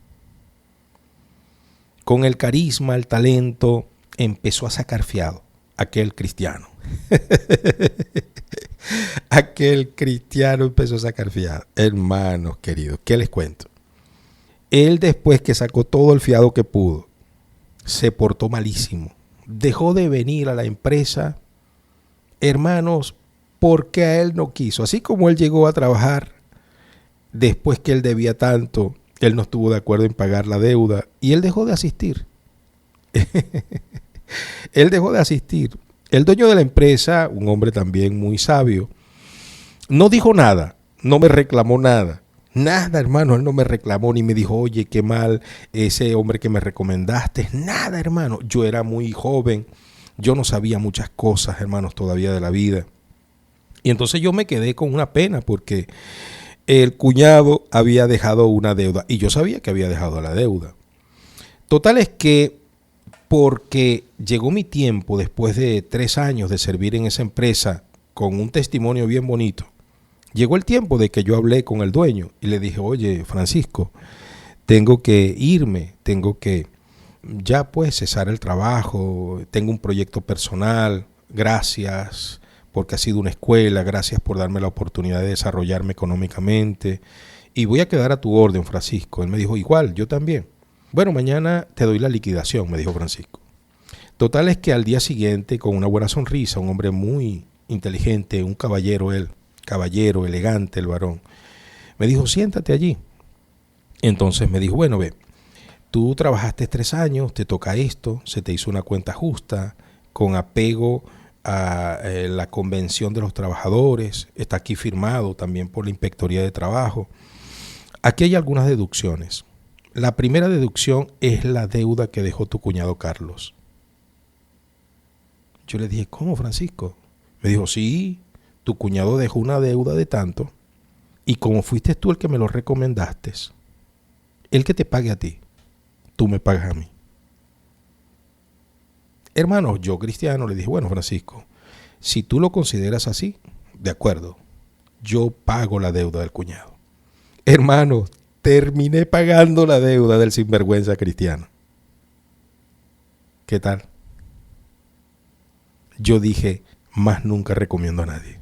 A: Con el carisma, el talento, empezó a sacar fiado aquel cristiano. Aquel cristiano empezó a sacar fiado. Hermanos queridos, ¿qué les cuento? Él, después que sacó todo el fiado que pudo, se portó malísimo. Dejó de venir a la empresa, hermanos, porque a él no quiso. Así como él llegó a trabajar, después que él debía tanto, él no estuvo de acuerdo en pagar la deuda y él dejó de asistir. Él dejó de asistir. El dueño de la empresa, un hombre también muy sabio, no dijo nada, no me reclamó nada. Nada, hermano, él no me reclamó ni me dijo: oye, qué mal ese hombre que me recomendaste. Nada, hermano. Yo era muy joven, yo no sabía muchas cosas, hermanos, todavía de la vida. Y entonces yo me quedé con una pena porque el cuñado había dejado una deuda y yo sabía que había dejado la deuda. Total es que, porque llegó mi tiempo después de 3 años de servir en esa empresa con un testimonio bien bonito. Llegó el tiempo de que yo hablé con el dueño y le dije, oye, Francisco, tengo que irme, tengo que ya pues cesar el trabajo, tengo un proyecto personal, gracias porque ha sido una escuela, gracias por darme la oportunidad de desarrollarme económicamente y voy a quedar a tu orden, Francisco. Él me dijo, igual, yo también. Bueno, mañana te doy la liquidación, me dijo Francisco. Total es que al día siguiente, con una buena sonrisa, un hombre muy inteligente, un caballero él, caballero, elegante el varón, me dijo, siéntate allí. Entonces me dijo, bueno, ve, tú trabajaste 3 años, te toca esto, se te hizo una cuenta justa, con apego a la Convención de los Trabajadores, está aquí firmado también por la Inspectoría de Trabajo. Aquí hay algunas deducciones. La primera deducción es la deuda que dejó tu cuñado Carlos. Yo le dije, ¿cómo, Francisco? Me dijo, sí, tu cuñado dejó una deuda de tanto y como fuiste tú el que me lo recomendaste, el que te pague a ti, tú me pagas a mí. Hermano, yo cristiano le dije, bueno, Francisco, si tú lo consideras así, de acuerdo, yo pago la deuda del cuñado. Hermano, terminé pagando la deuda del sinvergüenza cristiano. ¿Qué tal? Yo dije, más nunca recomiendo a nadie.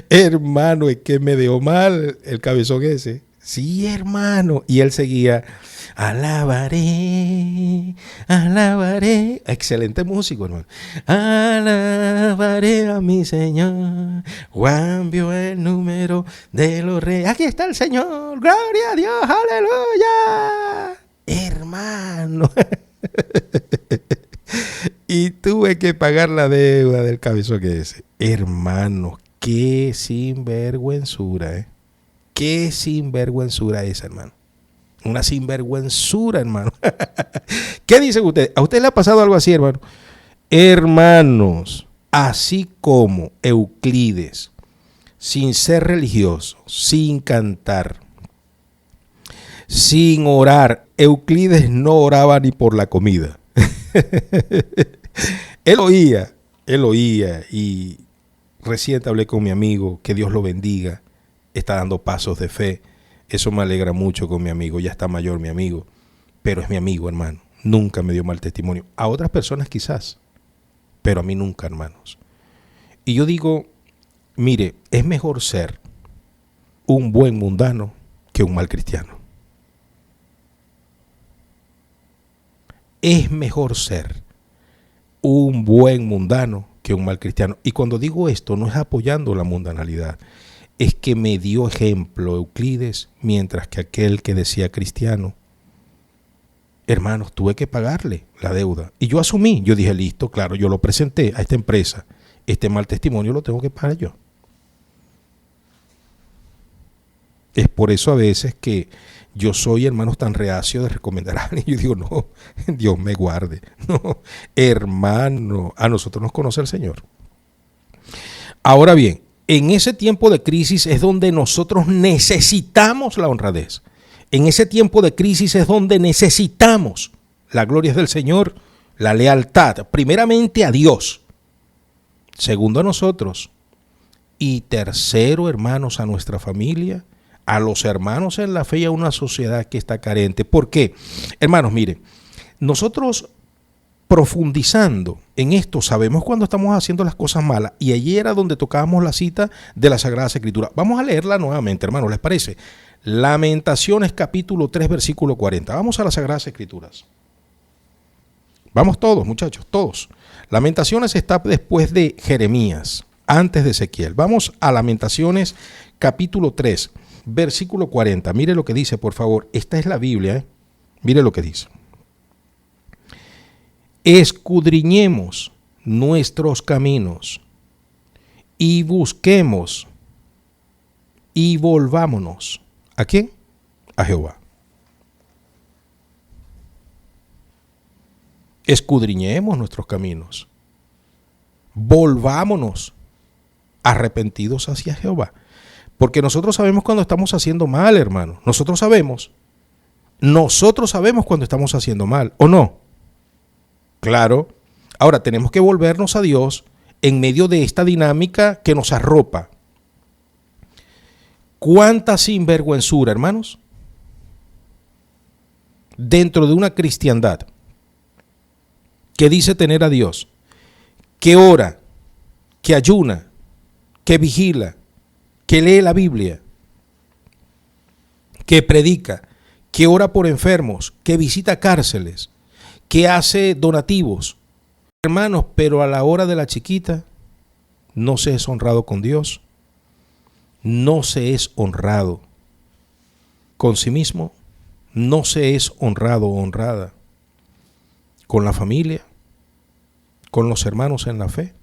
A: Hermano, es que me dejó mal el cabezón ese. Sí, hermano. Y él seguía, alabaré, alabaré. Excelente músico, hermano. Alabaré a mi Señor. Juan vio el número de los reyes. Aquí está el Señor. Gloria a Dios. Aleluya. Hermano. Y tuve que pagar la deuda del cabezón que ese. Hermano, qué sinvergüenzura, ¿eh? Qué sinvergüenzura esa, hermano. Una sinvergüenzura, hermano. ¿Qué dicen ustedes? ¿A usted le ha pasado algo así, hermano? Hermanos, así como Euclides, sin ser religioso, sin cantar, sin orar, Euclides no oraba ni por la comida. Él oía y recién hablé con mi amigo, que Dios lo bendiga, está dando pasos de fe. Eso me alegra mucho con mi amigo, ya está mayor mi amigo, pero es mi amigo, hermano. Nunca me dio mal testimonio. A otras personas quizás, pero a mí nunca, hermanos. Y yo digo, mire, es mejor ser un buen mundano que un mal cristiano. Es mejor ser un buen mundano que un mal cristiano. Y cuando digo esto, no es apoyando la mundanalidad, es que me dio ejemplo Euclides, mientras que aquel que decía cristiano, hermanos, tuve que pagarle la deuda. Y yo asumí, yo dije, listo, claro, yo lo presenté a esta empresa, este mal testimonio lo tengo que pagar yo. Es por eso a veces que yo soy, hermanos, tan reacio de recomendar a alguien. Yo digo, no, Dios me guarde. No, hermano, a nosotros nos conoce el Señor. Ahora bien, en ese tiempo de crisis es donde nosotros necesitamos la honradez. En ese tiempo de crisis es donde necesitamos la gloria del Señor, la lealtad, primeramente a Dios, segundo a nosotros y tercero, hermanos, a nuestra familia, a los hermanos en la fe y a una sociedad que está carente. ¿Por qué? Hermanos, miren, nosotros profundizando en esto sabemos cuando estamos haciendo las cosas malas, y allí era donde tocábamos la cita de la Sagrada Escritura. Vamos a leerla nuevamente, hermanos, ¿les parece? Lamentaciones capítulo 3 versículo 40. Vamos a las Sagradas Escrituras. Vamos todos, muchachos, todos. Lamentaciones está después de Jeremías, antes de Ezequiel. Vamos a Lamentaciones capítulo 3 versículo 40. Mire lo que dice, por favor. Esta es la Biblia, ¿eh? Mire lo que dice. Escudriñemos nuestros caminos y busquemos y volvámonos. ¿A quién? A Jehová. Escudriñemos nuestros caminos. Volvámonos arrepentidos hacia Jehová. Porque nosotros sabemos cuando estamos haciendo mal, hermano. Nosotros sabemos cuando estamos haciendo mal, ¿o no? Claro, Ahora tenemos que volvernos a Dios en medio de esta dinámica que nos arropa. ¿Cuánta sinvergüenzura, hermanos? Dentro de una cristiandad que dice tener a Dios, que ora, que ayuna, que vigila, que lee la Biblia, que predica, que ora por enfermos, que visita cárceles, que hace donativos. Hermanos, pero a la hora de la chiquita no se es honrado con Dios, no se es honrado con sí mismo, no se es honrado o honrada con la familia, con los hermanos en la fe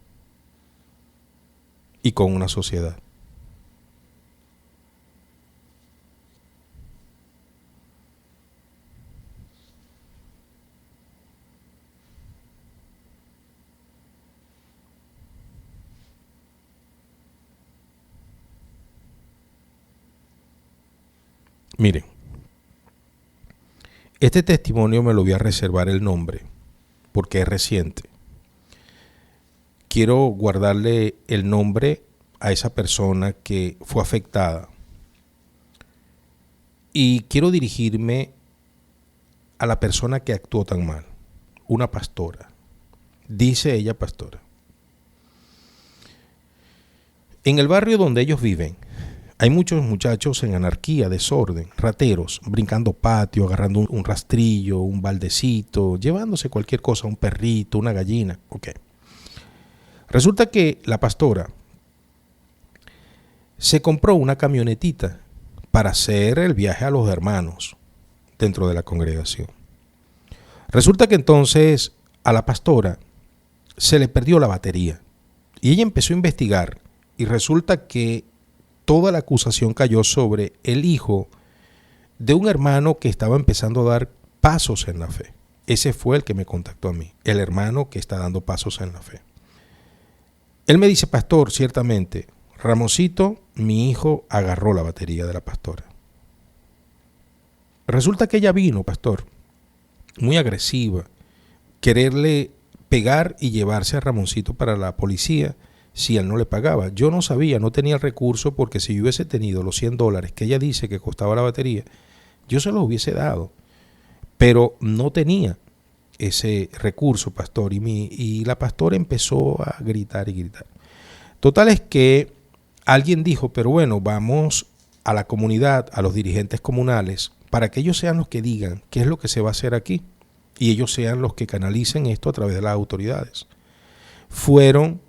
A: y con una sociedad. Miren, este testimonio me lo voy a reservar el nombre porque es reciente. Quiero guardarle el nombre a esa persona que fue afectada y quiero dirigirme a la persona que actuó tan mal, una pastora. Dice ella, pastora: en el barrio donde ellos viven hay muchos muchachos en anarquía, desorden, rateros, brincando patio, agarrando un rastrillo, un baldecito, llevándose cualquier cosa, un perrito, una gallina. Okay. Resulta que la pastora se compró una camionetita para hacer el viaje a los hermanos dentro de la congregación. Resulta que entonces a la pastora se le perdió la batería y ella empezó a investigar y resulta que toda la acusación cayó sobre el hijo de un hermano que estaba empezando a dar pasos en la fe. Ese fue el que me contactó a mí, el hermano que está dando pasos en la fe. Él me dice: pastor, ciertamente, Ramoncito, mi hijo, agarró la batería de la pastora. Resulta que ella vino, pastor, muy agresiva, quererle pegar y llevarse a Ramoncito para la policía si él no le pagaba. Yo no sabía, no tenía el recurso, porque si yo hubiese tenido los $100 que ella dice que costaba la batería, yo se los hubiese dado, pero no tenía ese recurso, pastor, y la pastora empezó a gritar y gritar. Total es que alguien dijo: pero bueno, vamos a la comunidad, a los dirigentes comunales, para que ellos sean los que digan qué es lo que se va a hacer aquí, y ellos sean los que canalicen esto a través de las autoridades. Fueron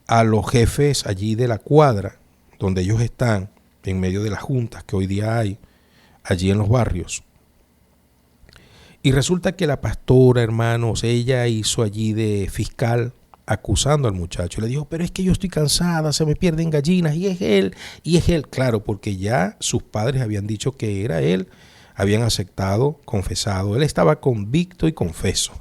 A: a los jefes allí de la cuadra, donde ellos están, en medio de las juntas que hoy día hay, allí en los barrios. Y resulta que la pastora, hermanos, ella hizo allí de fiscal acusando al muchacho. Le dijo: pero es que yo estoy cansada, se me pierden gallinas, y es él, y es él. Claro, porque ya sus padres habían dicho que era él, habían aceptado, confesado. Él estaba convicto y confeso.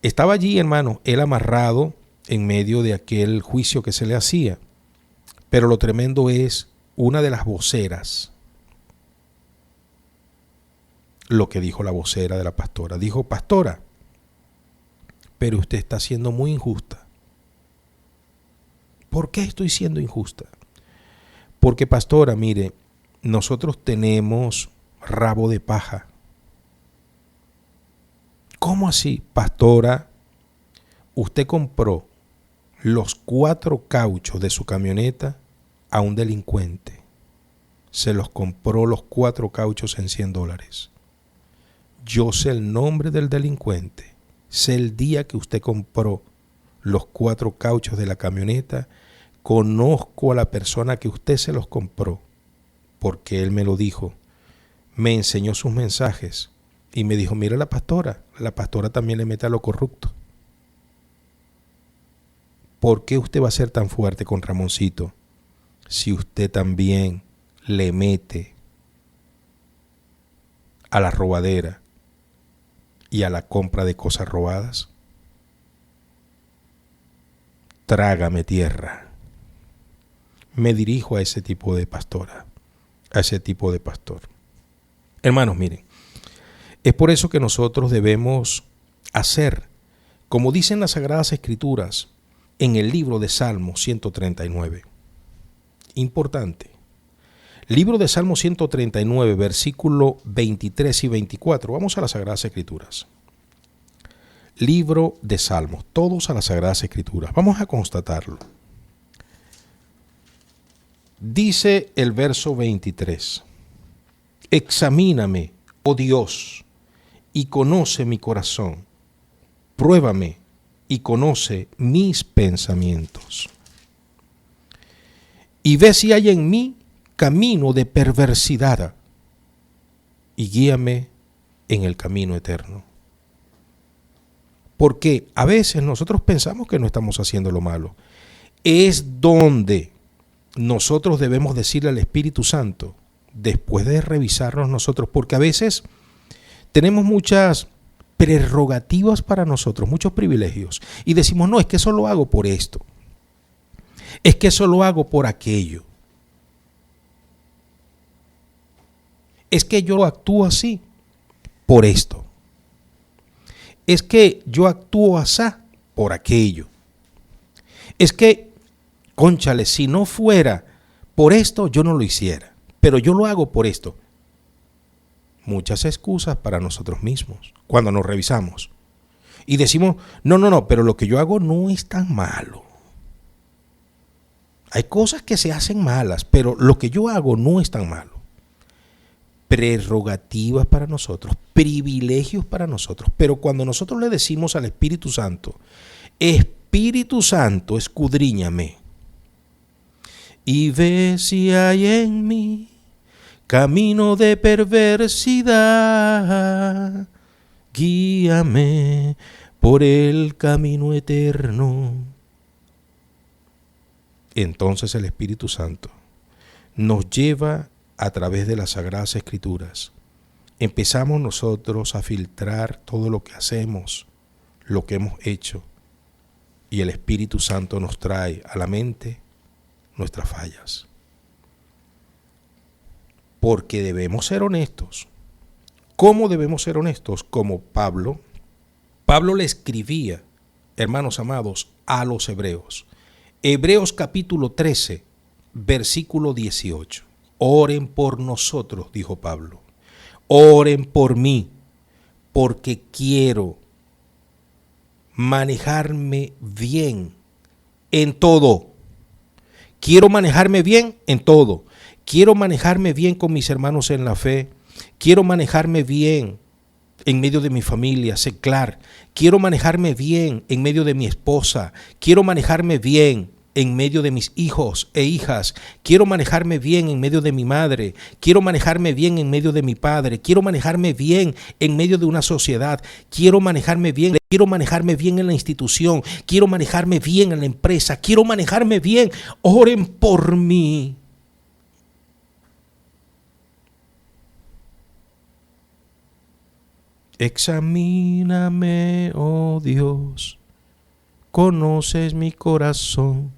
A: Estaba allí, hermano, él amarrado en medio de aquel juicio que se le hacía. Pero lo tremendo es una de las voceras, lo que dijo la vocera de la pastora. Dijo: pastora, pero usted está siendo muy injusta. ¿Por qué estoy siendo injusta? Porque, pastora, mire, nosotros tenemos rabo de paja. ¿Cómo así? Pastora, usted compró los 4 cauchos de su camioneta a un delincuente. Se los compró los 4 cauchos en $100. Yo sé el nombre del delincuente, sé el día que usted compró los 4 cauchos de la camioneta, conozco a la persona que usted se los compró, porque él me lo dijo, me enseñó sus mensajes y me dijo: mira la pastora también le mete a lo corrupto. ¿Por qué usted va a ser tan fuerte con Ramoncito si usted también le mete a la robadera y a la compra de cosas robadas? Trágame tierra. Me dirijo a ese tipo de pastora, a ese tipo de pastor. Hermanos, miren, es por eso que nosotros debemos hacer como dicen las Sagradas Escrituras en el libro de Salmo 139. Importante. Libro de Salmo 139, versículo 23 y 24. Vamos a las Sagradas Escrituras. Libro de Salmos, todos a las Sagradas Escrituras. Vamos a constatarlo. Dice el verso 23. Examíname, oh Dios, y conoce mi corazón. Pruébame y conoce mis pensamientos. Y ve si hay en mí camino de perversidad, y guíame en el camino eterno. Porque a veces nosotros pensamos que no estamos haciendo lo malo. Es donde nosotros debemos decirle al Espíritu Santo, después de revisarnos nosotros, porque a veces tenemos muchas prerrogativas para nosotros, muchos privilegios, y decimos, no, es que eso lo hago por esto, es que eso lo hago por aquello, es que yo actúo así por esto, es que yo actúo así por aquello, es que, cónchale, si no fuera por esto, yo no lo hiciera, pero yo lo hago por esto. Muchas excusas para nosotros mismos cuando nos revisamos y decimos, no, pero lo que yo hago no es tan malo. Hay cosas que se hacen malas, pero lo que yo hago no es tan malo. Prerrogativas para nosotros, privilegios para nosotros, pero cuando nosotros le decimos al Espíritu Santo, Espíritu Santo, escudriñame y ve si hay en mí camino de perversidad, guíame por el camino eterno. Entonces el Espíritu Santo nos lleva a través de las Sagradas Escrituras. Empezamos nosotros a filtrar todo lo que hacemos, lo que hemos hecho, y el Espíritu Santo nos trae a la mente nuestras fallas. Porque debemos ser honestos. ¿Cómo debemos ser honestos? Como Pablo le escribía, hermanos amados, a los hebreos. Hebreos capítulo 13, versículo 18. Oren por nosotros, dijo Pablo. Oren por mí, porque quiero manejarme bien en todo. Quiero manejarme bien en todo. Quiero manejarme bien con mis hermanos en la fe. Quiero manejarme bien en medio de mi familia secular. Quiero manejarme bien en medio de mi esposa. Quiero manejarme bien en medio de mis hijos e hijas. Quiero manejarme bien en medio de mi madre. Quiero manejarme bien en medio de mi padre. Quiero manejarme bien en medio de una sociedad. Quiero manejarme bien. Quiero manejarme bien en la institución. Quiero manejarme bien en la empresa. Quiero manejarme bien. Oren por mí. Examíname, oh Dios, conoces mi corazón,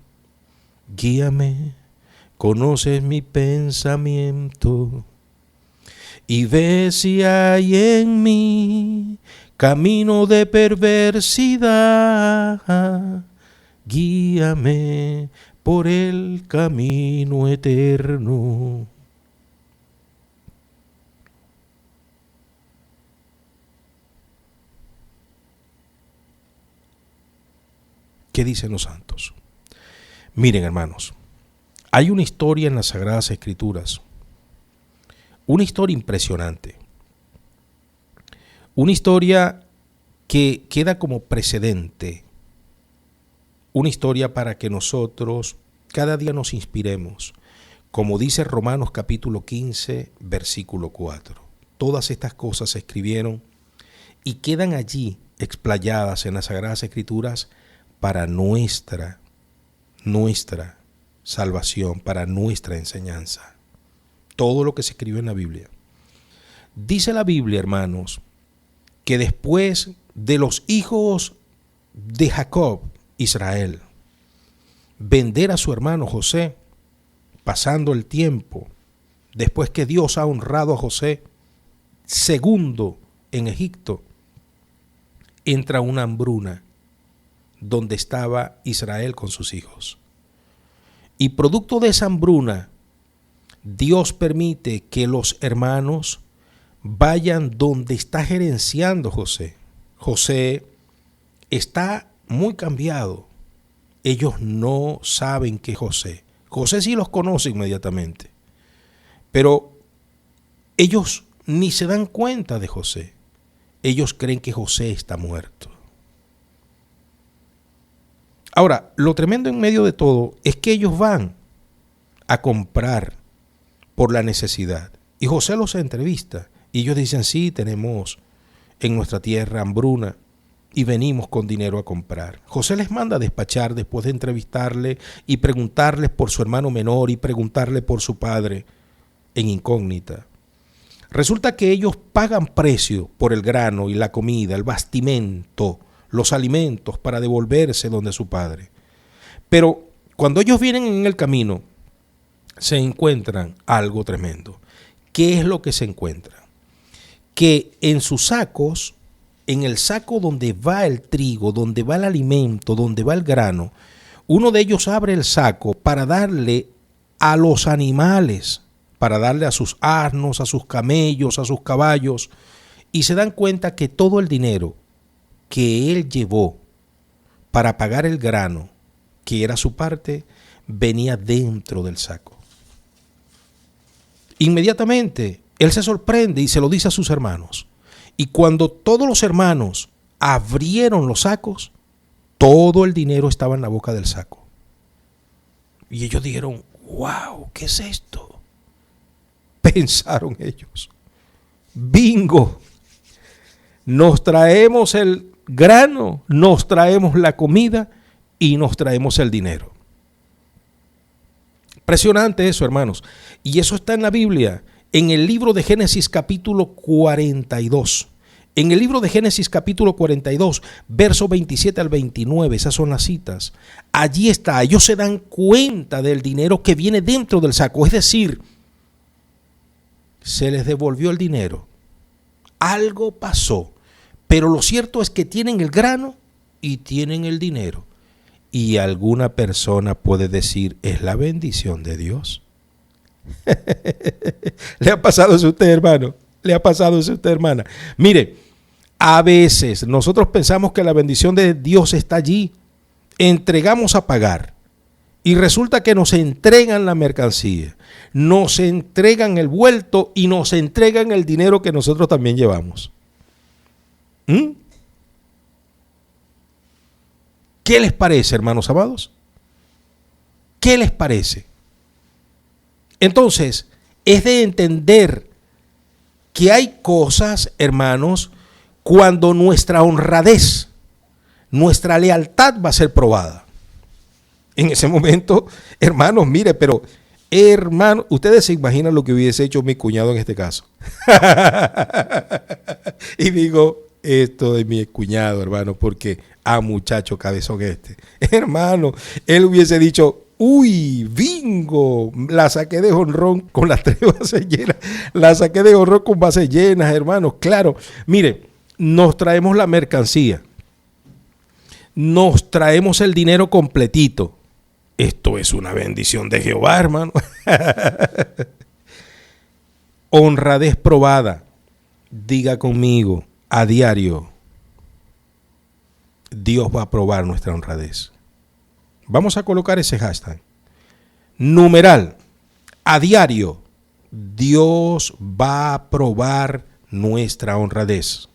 A: guíame, conoces mi pensamiento, y ve si hay en mí camino de perversidad, guíame por el camino eterno. ¿Qué dicen los santos? Miren, hermanos, hay una historia en las Sagradas Escrituras, una historia impresionante, una historia que queda como precedente, una historia para que nosotros cada día nos inspiremos, como dice Romanos capítulo 15, versículo 4. Todas estas cosas se escribieron y quedan allí explayadas en las Sagradas Escrituras para nuestra salvación, para nuestra enseñanza. Todo lo que se escribe en la Biblia. Dice la Biblia, hermanos, que después de los hijos de Jacob, Israel, vender a su hermano José, pasando el tiempo, después que Dios ha honrado a José, segundo en Egipto, entra una hambruna donde estaba Israel con sus hijos. Y producto de esa hambruna, Dios permite que los hermanos vayan donde está gerenciando José. José está muy cambiado. Ellos no saben que José. José sí los conoce inmediatamente, pero ellos ni se dan cuenta de José. Ellos creen que José está muerto. Ahora, lo tremendo en medio de todo es que ellos van a comprar por la necesidad. Y José los entrevista y ellos dicen, sí, tenemos en nuestra tierra hambruna y venimos con dinero a comprar. José les manda a despachar después de entrevistarle y preguntarles por su hermano menor y preguntarle por su padre en incógnita. Resulta que ellos pagan precio por el grano y la comida, el bastimento, los alimentos para devolverse donde su padre. Pero cuando ellos vienen en el camino, se encuentran algo tremendo. ¿Qué es lo que se encuentran? Que en sus sacos, en el saco donde va el trigo, donde va el alimento, donde va el grano, uno de ellos abre el saco para darle a los animales, para darle a sus asnos, a sus camellos, a sus caballos, y se dan cuenta que todo el dinero que él llevó para pagar el grano, que era su parte, venía dentro del saco. Inmediatamente, él se sorprende y se lo dice a sus hermanos. Y cuando todos los hermanos abrieron los sacos, todo el dinero estaba en la boca del saco. Y ellos dijeron, wow, ¿qué es esto? Pensaron ellos, bingo, nos traemos el grano, nos traemos la comida y nos traemos el dinero. Impresionante eso, hermanos. Y eso está en la Biblia, en el libro de Génesis capítulo 42. En el libro de Génesis capítulo 42, verso 27 al 29, esas son las citas. Allí está, ellos se dan cuenta del dinero que viene dentro del saco. Es decir, se les devolvió el dinero. Algo pasó. Pero lo cierto es que tienen el grano y tienen el dinero. Y alguna persona puede decir, es la bendición de Dios. ¿Le ha pasado eso a usted, hermano? ¿Le ha pasado eso a usted, hermana? Mire, a veces nosotros pensamos que la bendición de Dios está allí. Entregamos a pagar. Y resulta que nos entregan la mercancía. Nos entregan el vuelto y nos entregan el dinero que nosotros también llevamos. ¿Qué les parece, hermanos amados? ¿Qué les parece? Entonces, es de entender que hay cosas, hermanos, cuando nuestra honradez, nuestra lealtad va a ser probada. En ese momento, hermanos, mire, pero hermano, ustedes se imaginan lo que hubiese hecho mi cuñado en este caso. Y digo, esto de mi cuñado, hermano, porque muchacho cabezón este. Hermano, él hubiese dicho, uy, bingo, la saqué de jonrón con las 3 bases llenas, la saqué de jonrón con bases llenas, hermanos. Claro, mire, nos traemos la mercancía, nos traemos el dinero completito. Esto es una bendición de Jehová, hermano. Honradez probada. Diga conmigo, a diario, Dios va a probar nuestra honradez. Vamos a colocar ese hashtag. Numeral, a diario, Dios va a probar nuestra honradez.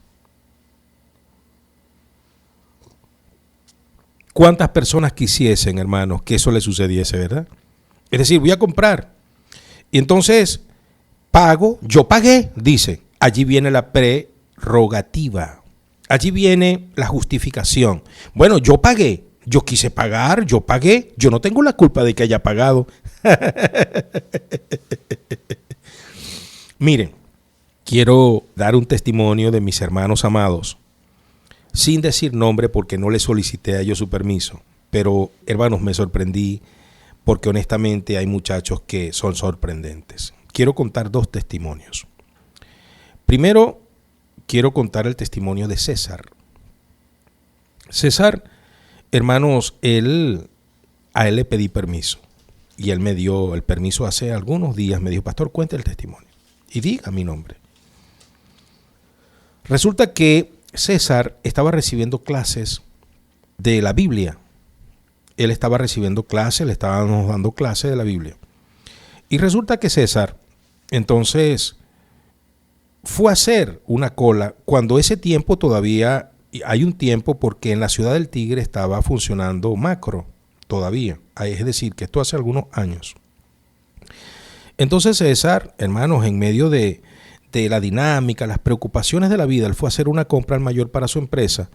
A: ¿Cuántas personas quisiesen, hermanos, que eso les sucediese, verdad? Es decir, voy a comprar. Y entonces, pago, yo pagué, dice. Allí viene la prerrogativa. Allí viene la justificación. Bueno, yo pagué, yo quise pagar, yo pagué. Yo no tengo la culpa de que haya pagado. Miren, quiero dar un testimonio de mis hermanos amados. Sin decir nombre porque no le solicité a ellos su permiso. Pero, hermanos, me sorprendí porque honestamente hay muchachos que son sorprendentes. Quiero contar 2 testimonios. Primero, quiero contar el testimonio de César. César hermanos, a él le pedí permiso. Y él me dio el permiso hace algunos días. Me dijo, pastor, cuente el testimonio y diga mi nombre. Resulta que César estaba recibiendo clases de la Biblia. Él estaba recibiendo clases, le estábamos dando clases de la Biblia. Y resulta que César, entonces, fue a hacer una cola cuando ese tiempo todavía, hay un tiempo porque en la ciudad del Tigre estaba funcionando Macro todavía. Es decir, que esto hace algunos años. Entonces César, hermanos, en medio de la dinámica, las preocupaciones de la vida, él fue a hacer una compra al mayor para su empresa.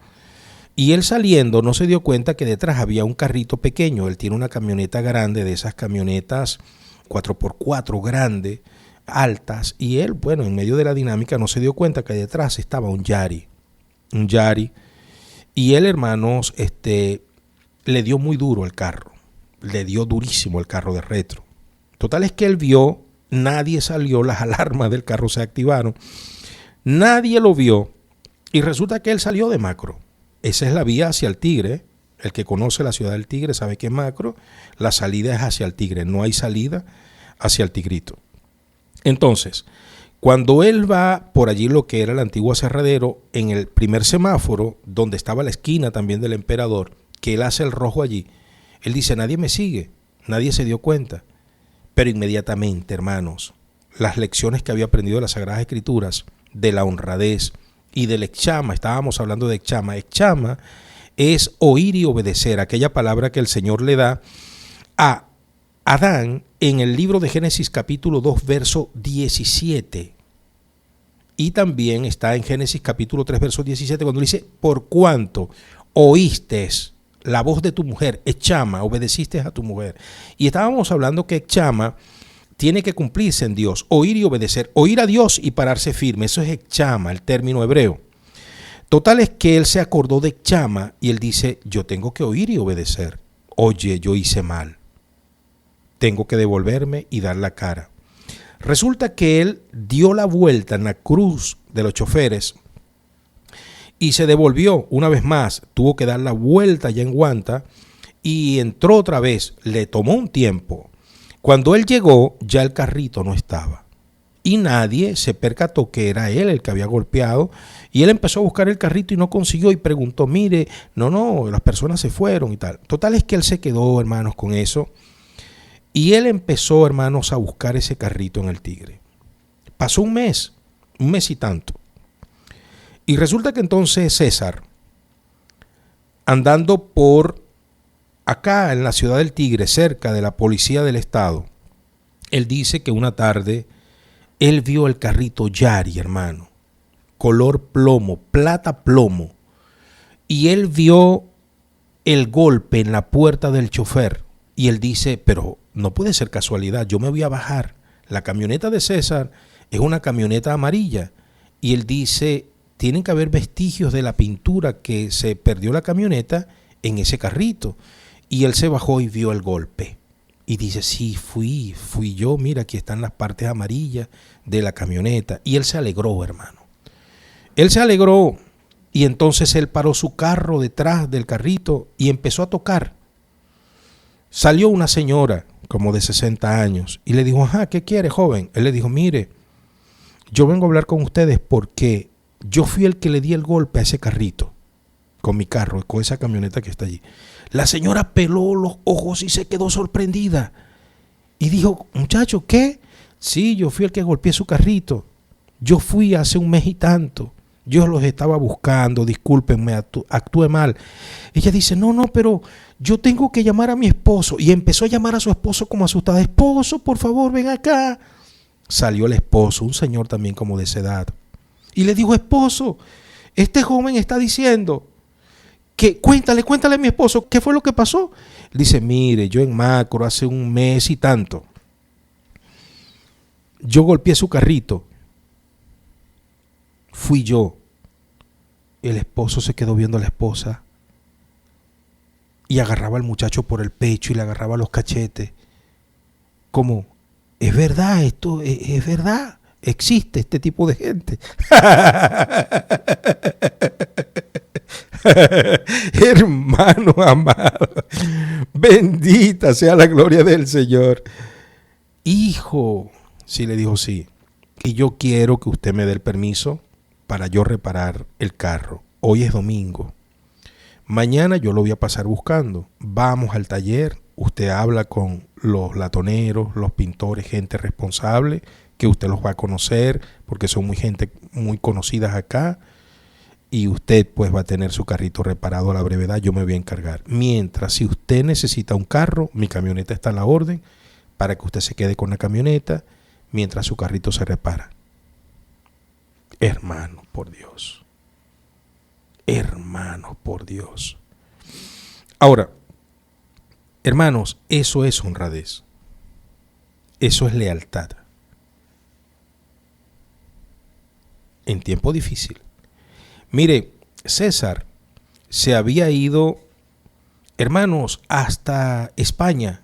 A: Y él saliendo no se dio cuenta que detrás había un carrito pequeño. Él tiene una camioneta grande, de esas camionetas 4x4 grande, altas. Y él, bueno, en medio de la dinámica no se dio cuenta que detrás estaba un Yari. Un Yari. Y él, hermanos, le dio muy duro el carro. Le dio durísimo el carro de retro. Total es que él vio, nadie salió, las alarmas del carro se activaron. Nadie lo vio. Y resulta que él salió de Macro. Esa es la vía hacia el Tigre. El que conoce la ciudad del Tigre sabe que es Macro. La salida es hacia el Tigre. No hay salida hacia el Tigrito. Entonces, cuando él va por allí lo que era el antiguo aserradero, en el primer semáforo, donde estaba la esquina también del Emperador, que él hace el rojo allí, él dice, nadie me sigue, nadie se dio cuenta. Pero inmediatamente, hermanos, las lecciones que había aprendido de las Sagradas Escrituras, de la honradez y del Echama, estábamos hablando de Echama. Echama es oír y obedecer, aquella palabra que el Señor le da a Adán en el libro de Génesis capítulo 2, verso 17. Y también está en Génesis capítulo 3, verso 17, cuando dice, por cuanto oíste la voz de tu mujer, Echama, obedeciste a tu mujer. Y estábamos hablando que Echama tiene que cumplirse en Dios, oír y obedecer, oír a Dios y pararse firme. Eso es Echama, el término hebreo. Total es que él se acordó de Echama y él dice, yo tengo que oír y obedecer. Oye, yo hice mal. Tengo que devolverme y dar la cara. Resulta que él dio la vuelta en la cruz de los choferes y se devolvió una vez más. Tuvo que dar la vuelta ya en Guanta y entró otra vez. Le tomó un tiempo. Cuando él llegó, ya el carrito no estaba. Y nadie se percató que era él el que había golpeado. Y él empezó a buscar el carrito y no consiguió y preguntó, mire, no, las personas se fueron y tal. Total es que él se quedó, hermanos, con eso. Y él empezó, hermanos, a buscar ese carrito en el Tigre. Pasó un mes y tanto. Y resulta que entonces César, andando por acá en la ciudad del Tigre, cerca de la policía del estado, él dice que una tarde él vio el carrito Yari, hermano, color plomo, plata plomo, y él vio el golpe en la puerta del chofer y él dice, pero no puede ser casualidad, yo me voy a bajar. La camioneta de César es una camioneta amarilla y él dice, tienen que haber vestigios de la pintura que se perdió la camioneta en ese carrito. Y él se bajó y vio el golpe. Y dice, sí, fui yo, mira, aquí están las partes amarillas de la camioneta. Y él se alegró, hermano. Él se alegró y entonces él paró su carro detrás del carrito y empezó a tocar. Salió una señora como de 60 años y le dijo, ajá, ¿qué quiere, joven? Él le dijo, mire, yo vengo a hablar con ustedes porque yo fui el que le di el golpe a ese carrito, con mi carro, con esa camioneta que está allí. La señora peló los ojos y se quedó sorprendida. Y dijo, muchacho, ¿qué? Sí, yo fui el que golpeé su carrito. Yo fui hace un mes y tanto. Yo los estaba buscando, discúlpenme, actué mal. Ella dice, no, pero yo tengo que llamar a mi esposo. Y empezó a llamar a su esposo como asustada. Esposo, por favor, ven acá. Salió el esposo, un señor también como de esa edad. Y le dijo, esposo, este joven está diciendo que cuéntale a mi esposo, ¿qué fue lo que pasó? Dice, mire, yo en Macro hace un mes y tanto, yo golpeé su carrito. Fui yo. El esposo se quedó viendo a la esposa y agarraba al muchacho por el pecho y le agarraba los cachetes. Como, es verdad, esto es verdad. Existe este tipo de gente. Hermano amado, bendita sea la gloria del Señor. Hijo, sí le dijo sí. Y yo quiero que usted me dé el permiso para yo reparar el carro. Hoy es domingo. Mañana yo lo voy a pasar buscando. Vamos al taller. Usted habla con los latoneros, los pintores, gente responsable, que usted los va a conocer porque son gente muy conocidas acá. Y usted pues va a tener su carrito reparado a la brevedad. Yo me voy a encargar. Mientras, si usted necesita un carro, mi camioneta está a la orden para que usted se quede con la camioneta mientras su carrito se repara. Hermano, por Dios. Hermanos, por Dios. Ahora, hermanos, eso es honradez. Eso es lealtad. En tiempo difícil. Mire, César se había ido, hermanos, hasta España,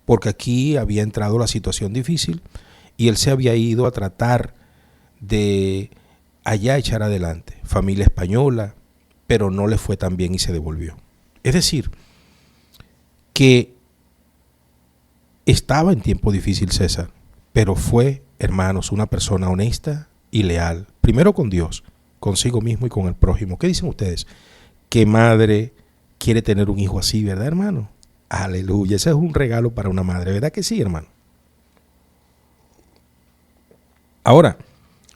A: porque aquí había entrado la situación difícil y él se había ido a tratar de allá echar adelante. Familia española, pero no le fue tan bien y se devolvió. Es decir, que estaba en tiempo difícil César, pero fue, hermanos, una persona honesta y leal, primero con Dios, consigo mismo y con el prójimo. ¿Qué dicen ustedes? ¿Qué madre quiere tener un hijo así, verdad, hermano? Aleluya, ese es un regalo para una madre, ¿verdad que sí, hermano? Ahora,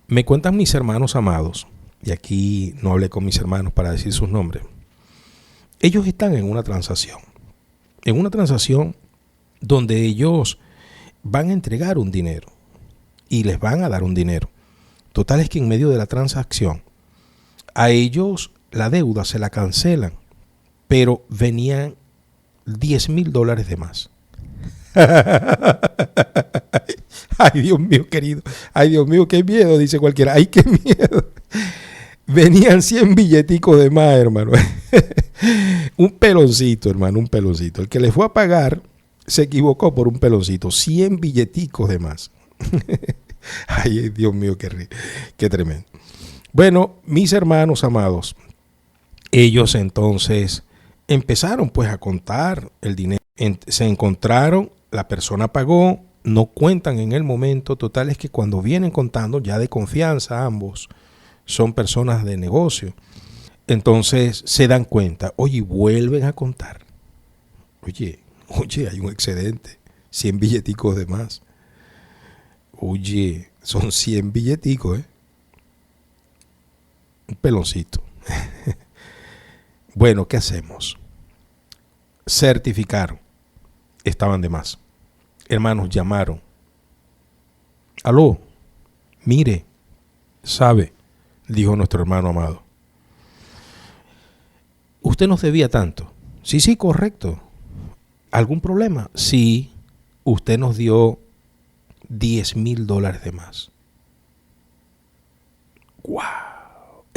A: me cuentan mis hermanos amados, y aquí no hablé con mis hermanos para decir sus nombres. Ellos están en una transacción donde ellos van a entregar un dinero y les van a dar un dinero. Total es que en medio de la transacción, a ellos la deuda se la cancelan, pero venían $10,000 de más. Ay, Dios mío, querido. Ay, Dios mío, qué miedo, dice cualquiera. Ay, qué miedo. Venían 100 billeticos de más, hermano. Un peloncito, hermano, un peloncito. El que le fue a pagar se equivocó por un peloncito. 100 billeticos de más. Ay, Dios mío, qué tremendo. Bueno, mis hermanos amados, ellos entonces empezaron pues a contar el dinero. Se encontraron, la persona pagó, no cuentan en el momento. Total es que cuando vienen contando, ya de confianza ambos, son personas de negocio. Entonces se dan cuenta, oye, vuelven a contar. Oye, hay un excedente, 100 billeticos de más. Oye, son 100 billeticos, un peloncito. Bueno, ¿qué hacemos? Certificaron, estaban de más. Hermanos, llamaron. Aló, mire, sabe, dijo nuestro hermano amado. Usted nos debía tanto. Sí, correcto. ¿Algún problema? Sí, usted nos dio $10,000 de más. ¡Wow!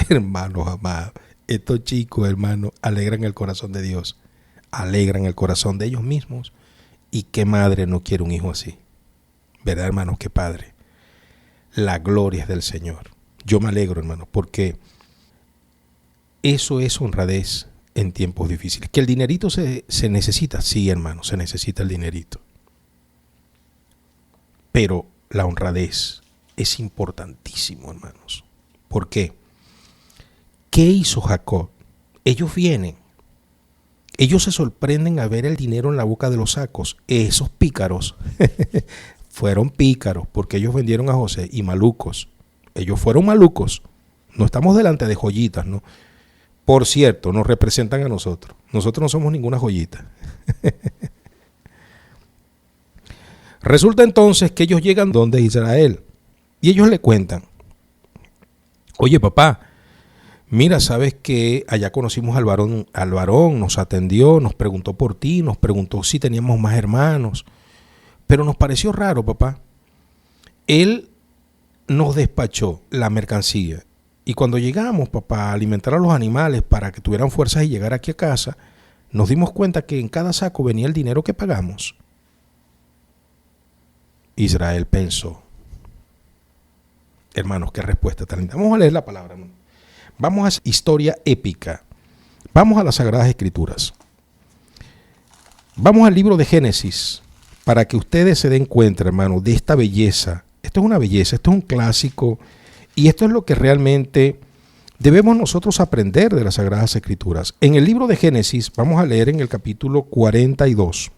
A: Hermanos amados, estos chicos, hermanos, alegran el corazón de Dios, alegran el corazón de ellos mismos. ¿Y qué madre no quiere un hijo así? ¿Verdad, hermanos? ¿Qué padre? La gloria es del Señor. Yo me alegro, hermanos, porque eso es honradez en tiempos difíciles. ¿Que el dinerito se necesita? Sí, hermanos, se necesita el dinerito. Pero la honradez es importantísimo, hermanos. ¿Por qué? ¿Qué hizo Jacob? Ellos vienen. Ellos se sorprenden a ver el dinero en la boca de los sacos. Esos pícaros fueron pícaros porque ellos vendieron a José y malucos. Ellos fueron malucos. No estamos delante de joyitas, ¿no? Por cierto, nos representan a nosotros. Nosotros no somos ninguna joyita. Resulta entonces que ellos llegan donde Israel y ellos le cuentan, oye papá, mira, sabes que allá conocimos al varón, nos atendió, nos preguntó por ti, nos preguntó si teníamos más hermanos, pero nos pareció raro, papá. Él nos despachó la mercancía y cuando llegamos, papá, a alimentar a los animales para que tuvieran fuerzas y llegar aquí a casa, nos dimos cuenta que en cada saco venía el dinero que pagamos. Israel pensó, hermanos, qué respuesta tan linda. Vamos a leer la palabra, hermano. Vamos a hacer historia épica Vamos a las Sagradas Escrituras. Vamos al libro de Génesis para que ustedes se den cuenta, hermano, de esta belleza. Esto es una belleza, esto es un clásico y esto es lo que realmente debemos nosotros aprender de las Sagradas Escrituras. En el libro de Génesis vamos a leer en el capítulo 42.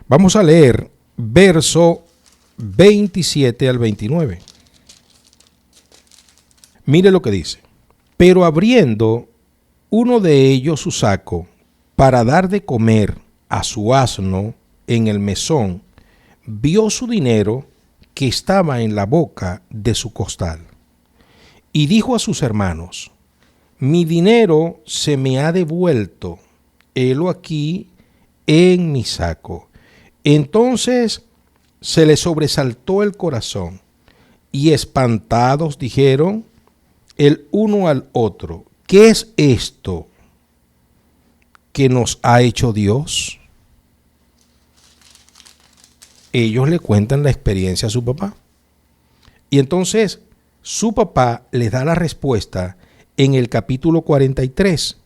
A: Vamos a leer verso 27 al 29. Mire lo que dice. Pero abriendo uno de ellos su saco para dar de comer a su asno en el mesón, vio su dinero que estaba en la boca de su costal. Y dijo a sus hermanos: mi dinero se me ha devuelto, helo aquí en mi saco. Entonces se le sobresaltó el corazón, y espantados dijeron el uno al otro: ¿qué es esto que nos ha hecho Dios? Ellos le cuentan la experiencia a su papá. Y entonces su papá les da la respuesta en el capítulo 43,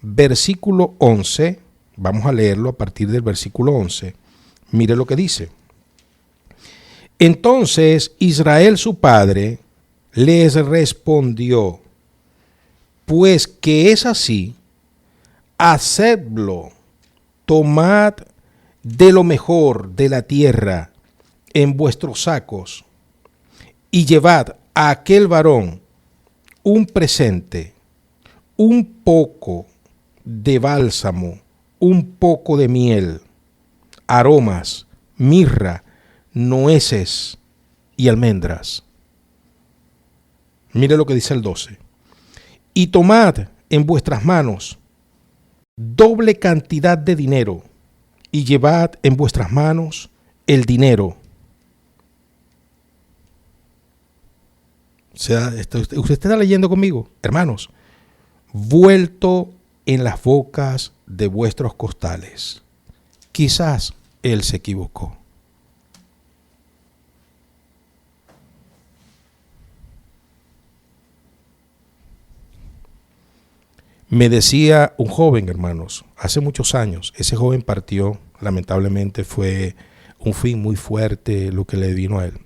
A: versículo 11. Vamos a leerlo a partir del versículo 11. Mire lo que dice. Entonces Israel su padre les respondió: pues que es así, hacedlo, tomad de lo mejor de la tierra en vuestros sacos y llevad a aquel varón un presente, un poco de bálsamo, un poco de miel, aromas, mirra, nueces y almendras. Mire lo que dice el 12. Y tomad en vuestras manos doble cantidad de dinero y llevad en vuestras manos el dinero. O sea, usted está leyendo conmigo, hermanos, vuelto en las bocas de vuestros costales. Quizás él se equivocó. Me decía un joven, hermanos, hace muchos años, ese joven partió, lamentablemente fue un fin muy fuerte lo que le vino a él.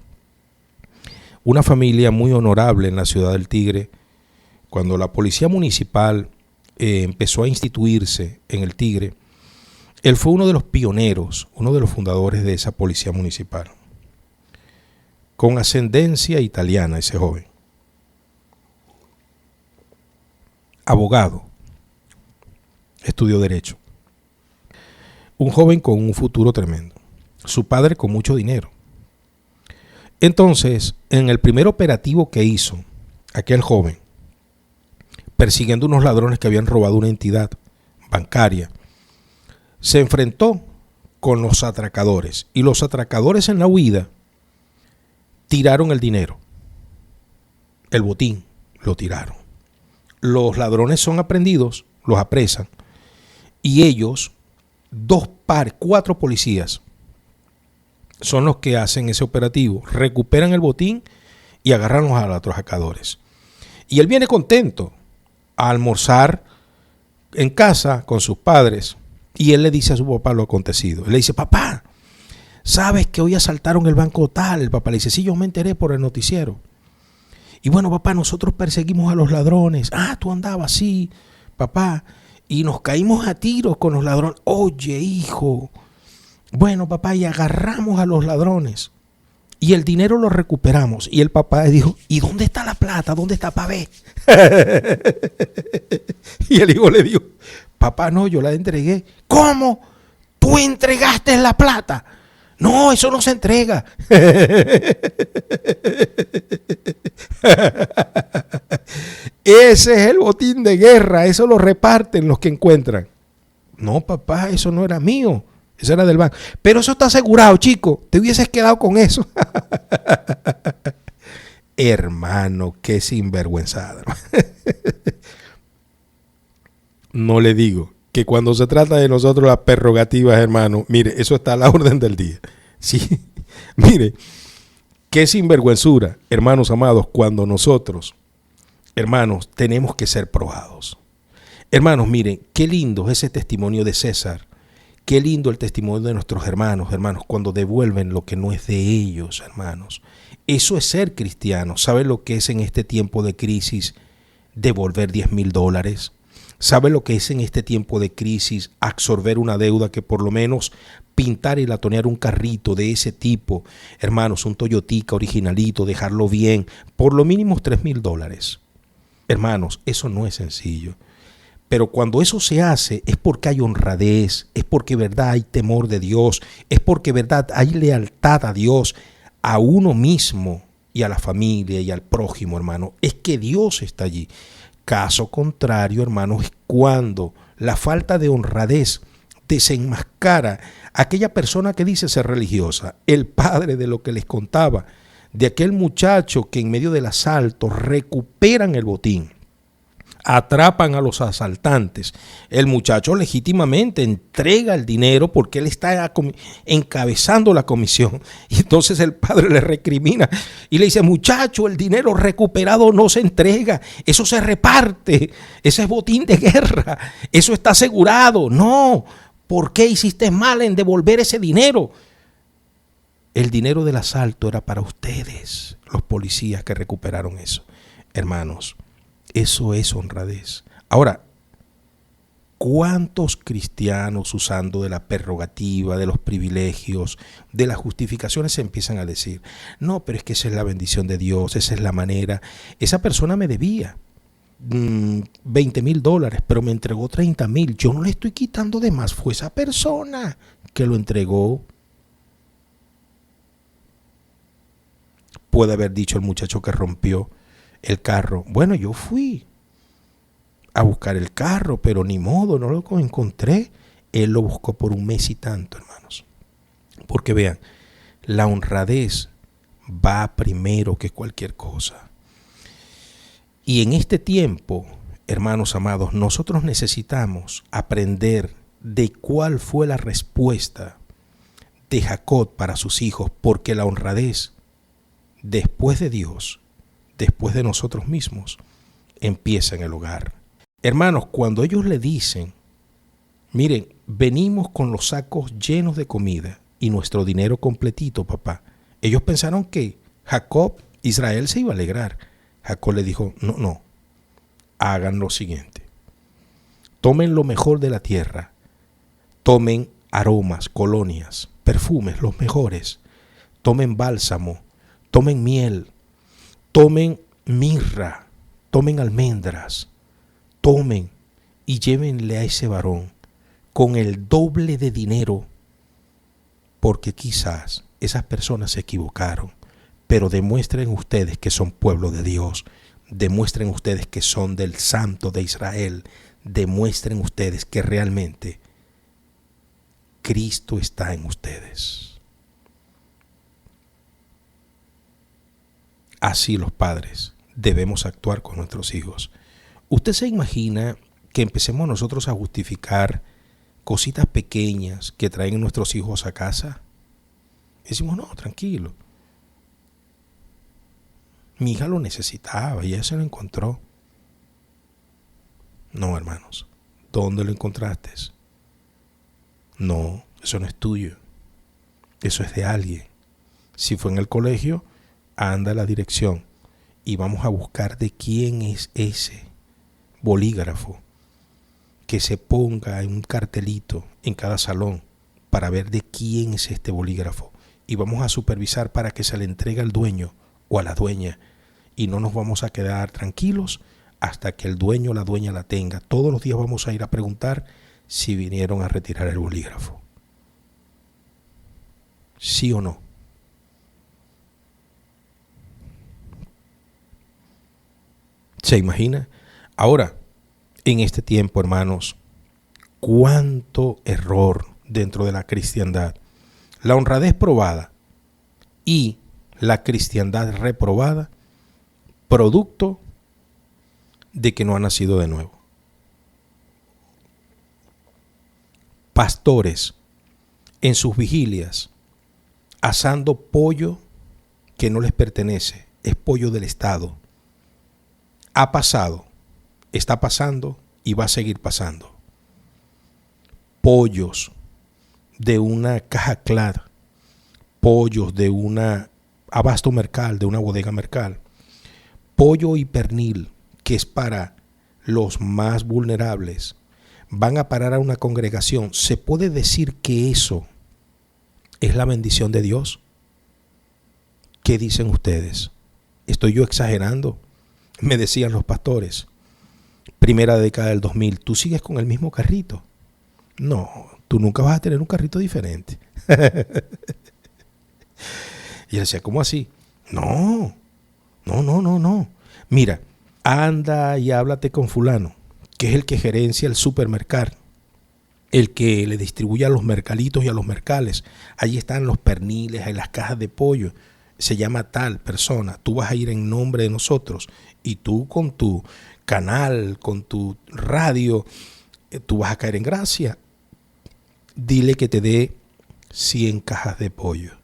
A: Una familia muy honorable en la ciudad del Tigre, cuando la policía municipal empezó a instituirse en el Tigre, él fue uno de los pioneros, uno de los fundadores de esa policía municipal. Con ascendencia italiana ese joven. Abogado. Estudió Derecho. Un joven con un futuro tremendo. Su padre con mucho dinero. Entonces, en el primer operativo que hizo aquel joven, persiguiendo unos ladrones que habían robado una entidad bancaria, se enfrentó con los atracadores. Y los atracadores en la huida tiraron el dinero. El botín lo tiraron. Los ladrones son aprendidos, los apresan. Y ellos, 4 policías, son los que hacen ese operativo. Recuperan el botín y agarran a los atracadores. Y él viene contento a almorzar en casa con sus padres. Y él le dice a su papá lo acontecido. Él le dice: papá, ¿sabes que hoy asaltaron el banco tal? El papá le dice: sí, yo me enteré por el noticiero. Y bueno, papá, nosotros perseguimos a los ladrones. Ah, tú andabas así, papá. Y nos caímos a tiros con los ladrones. Oye, hijo. Bueno, papá, y agarramos a los ladrones. Y el dinero lo recuperamos. Y el papá dijo: ¿y dónde está la plata? ¿Dónde está pa' ver? Y el hijo le dijo: papá, no, yo la entregué. ¿Cómo? ¿Tú entregaste la plata? No, eso no se entrega. Ese es el botín de guerra, eso lo reparten los que encuentran. No, papá, eso no era mío, eso era del banco. Pero eso está asegurado, chico, te hubieses quedado con eso. Hermano, qué sinvergüenzada. No le digo que cuando se trata de nosotros las prerrogativas, hermano, mire, eso está a la orden del día. Sí, mire, qué sinvergüenzura, hermanos amados, cuando nosotros, hermanos, tenemos que ser probados. Hermanos, miren, qué lindo es ese testimonio de César. Qué lindo el testimonio de nuestros hermanos, cuando devuelven lo que no es de ellos, hermanos. Eso es ser cristiano. ¿Sabe lo que es en este tiempo de crisis devolver $10,000? ¿Sabe lo que es en este tiempo de crisis absorber una deuda que por lo menos pintar y latonear un carrito de ese tipo, hermanos, un Toyotica originalito, dejarlo bien, por lo mínimo $3,000? Hermanos, eso no es sencillo. Pero cuando eso se hace es porque hay honradez, es porque verdad hay temor de Dios, es porque verdad hay lealtad a Dios, a uno mismo y a la familia y al prójimo, hermano. Es que Dios está allí. Caso contrario, hermanos, es cuando la falta de honradez desenmascara a aquella persona que dice ser religiosa. El padre de lo que les contaba, de aquel muchacho que en medio del asalto recuperan el botín, atrapan a los asaltantes. El muchacho legítimamente entrega el dinero porque él está encabezando la comisión. Y entonces el padre le recrimina y le dice: muchacho, el dinero recuperado no se entrega, eso se reparte, ese es botín de guerra, eso está asegurado. No, ¿por qué hiciste mal en devolver ese dinero? El dinero del asalto era para ustedes, los policías que recuperaron eso. Hermanos, eso es honradez. Ahora, ¿cuántos cristianos usando de la prerrogativa, de los privilegios, de las justificaciones se empiezan a decir: no, pero es que esa es la bendición de Dios, esa es la manera? Esa persona me debía $20,000, pero me entregó 30,000. Yo no le estoy quitando de más, fue esa persona que lo entregó. Puede haber dicho el muchacho que rompió el carro: bueno, yo fui a buscar el carro, pero ni modo, no lo encontré. Él lo buscó por un mes y tanto, hermanos. Porque vean, la honradez va primero que cualquier cosa. Y en este tiempo, hermanos amados, nosotros necesitamos aprender de cuál fue la respuesta de Jacob para sus hijos, porque la honradez, después de Dios, después de nosotros mismos, empieza en el hogar. Hermanos, cuando ellos le dicen: miren, venimos con los sacos llenos de comida y nuestro dinero completito, papá, ellos pensaron que Jacob, Israel, se iba a alegrar. Jacob le dijo: no, hagan lo siguiente. Tomen lo mejor de la tierra, tomen aromas, colonias, perfumes, los mejores, tomen bálsamo, tomen miel, tomen mirra, tomen almendras, tomen y llévenle a ese varón con el doble de dinero, porque quizás esas personas se equivocaron, pero demuestren ustedes que son pueblo de Dios, demuestren ustedes que son del Santo de Israel, demuestren ustedes que realmente Cristo está en ustedes. Así los padres debemos actuar con nuestros hijos. ¿Usted se imagina que empecemos nosotros a justificar cositas pequeñas que traen nuestros hijos a casa? Decimos: no, tranquilo, mi hija lo necesitaba y ella se lo encontró. No, hermanos, ¿dónde lo encontraste? No, eso no es tuyo, eso es de alguien. Si fue en el colegio, anda a la dirección y vamos a buscar de quién es ese bolígrafo, que se ponga en un cartelito en cada salón para ver de quién es este bolígrafo, y vamos a supervisar para que se le entregue al dueño o a la dueña, y no nos vamos a quedar tranquilos hasta que el dueño o la dueña la tenga. Todos los días vamos a ir a preguntar si vinieron a retirar el bolígrafo. ¿Sí o no? ¿Se imagina? Ahora, en este tiempo, hermanos, cuánto error dentro de la cristiandad. La honradez probada y la cristiandad reprobada, producto de que no ha nacido de nuevo. Pastores en sus vigilias asando pollo que no les pertenece, es pollo del Estado. Ha pasado, está pasando y va a seguir pasando. Pollos de una caja clara, pollos de una abasto mercal, de una bodega mercal, pollo y pernil, que es para los más vulnerables, van a parar a una congregación. ¿Se puede decir que eso es la bendición de Dios? ¿Qué dicen ustedes? ¿Estoy yo exagerando? Me decían los pastores, primera década del 2000, ¿tú sigues con el mismo carrito? No, tú nunca vas a tener un carrito diferente. Y él decía, ¿cómo así? No. Mira, anda y háblate con fulano, que es el que gerencia el supermercado, el que le distribuye a los mercalitos y a los mercales. Allí están los perniles, hay las cajas de pollo. Se llama tal persona. Tú vas a ir en nombre de nosotros y tú con tu canal, con tu radio, tú vas a caer en gracia. Dile que te dé 100 cajas de pollo.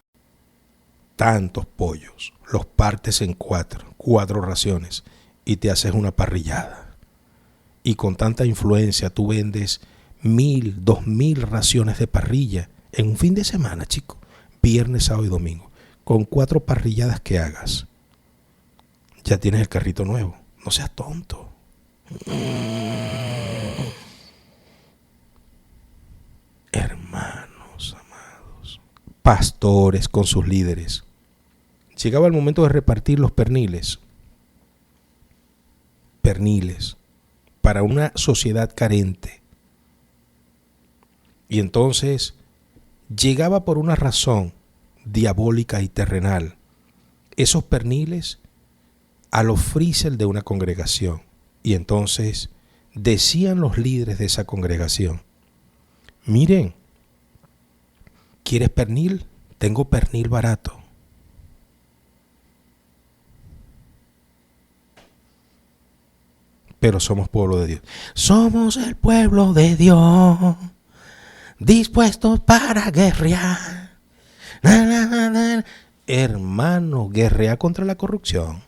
A: Tantos pollos. Los partes en cuatro raciones y te haces una parrillada. Y con tanta influencia tú vendes 1,000, 2,000 raciones de parrilla en un fin de semana, chico. Viernes, sábado y domingo. Con 4 parrilladas que hagas, ya tienes el carrito nuevo. No seas tonto. Hermanos amados, pastores con sus líderes. Llegaba el momento de repartir los perniles para una sociedad carente. Y entonces llegaba por una razón diabólica y terrenal esos perniles a los freezer de una congregación. Y entonces decían los líderes de esa congregación, miren, ¿quieres pernil? Tengo pernil barato. Pero somos pueblo de Dios. Somos el pueblo de Dios, dispuestos para guerrear. Hermano, guerrea contra la corrupción,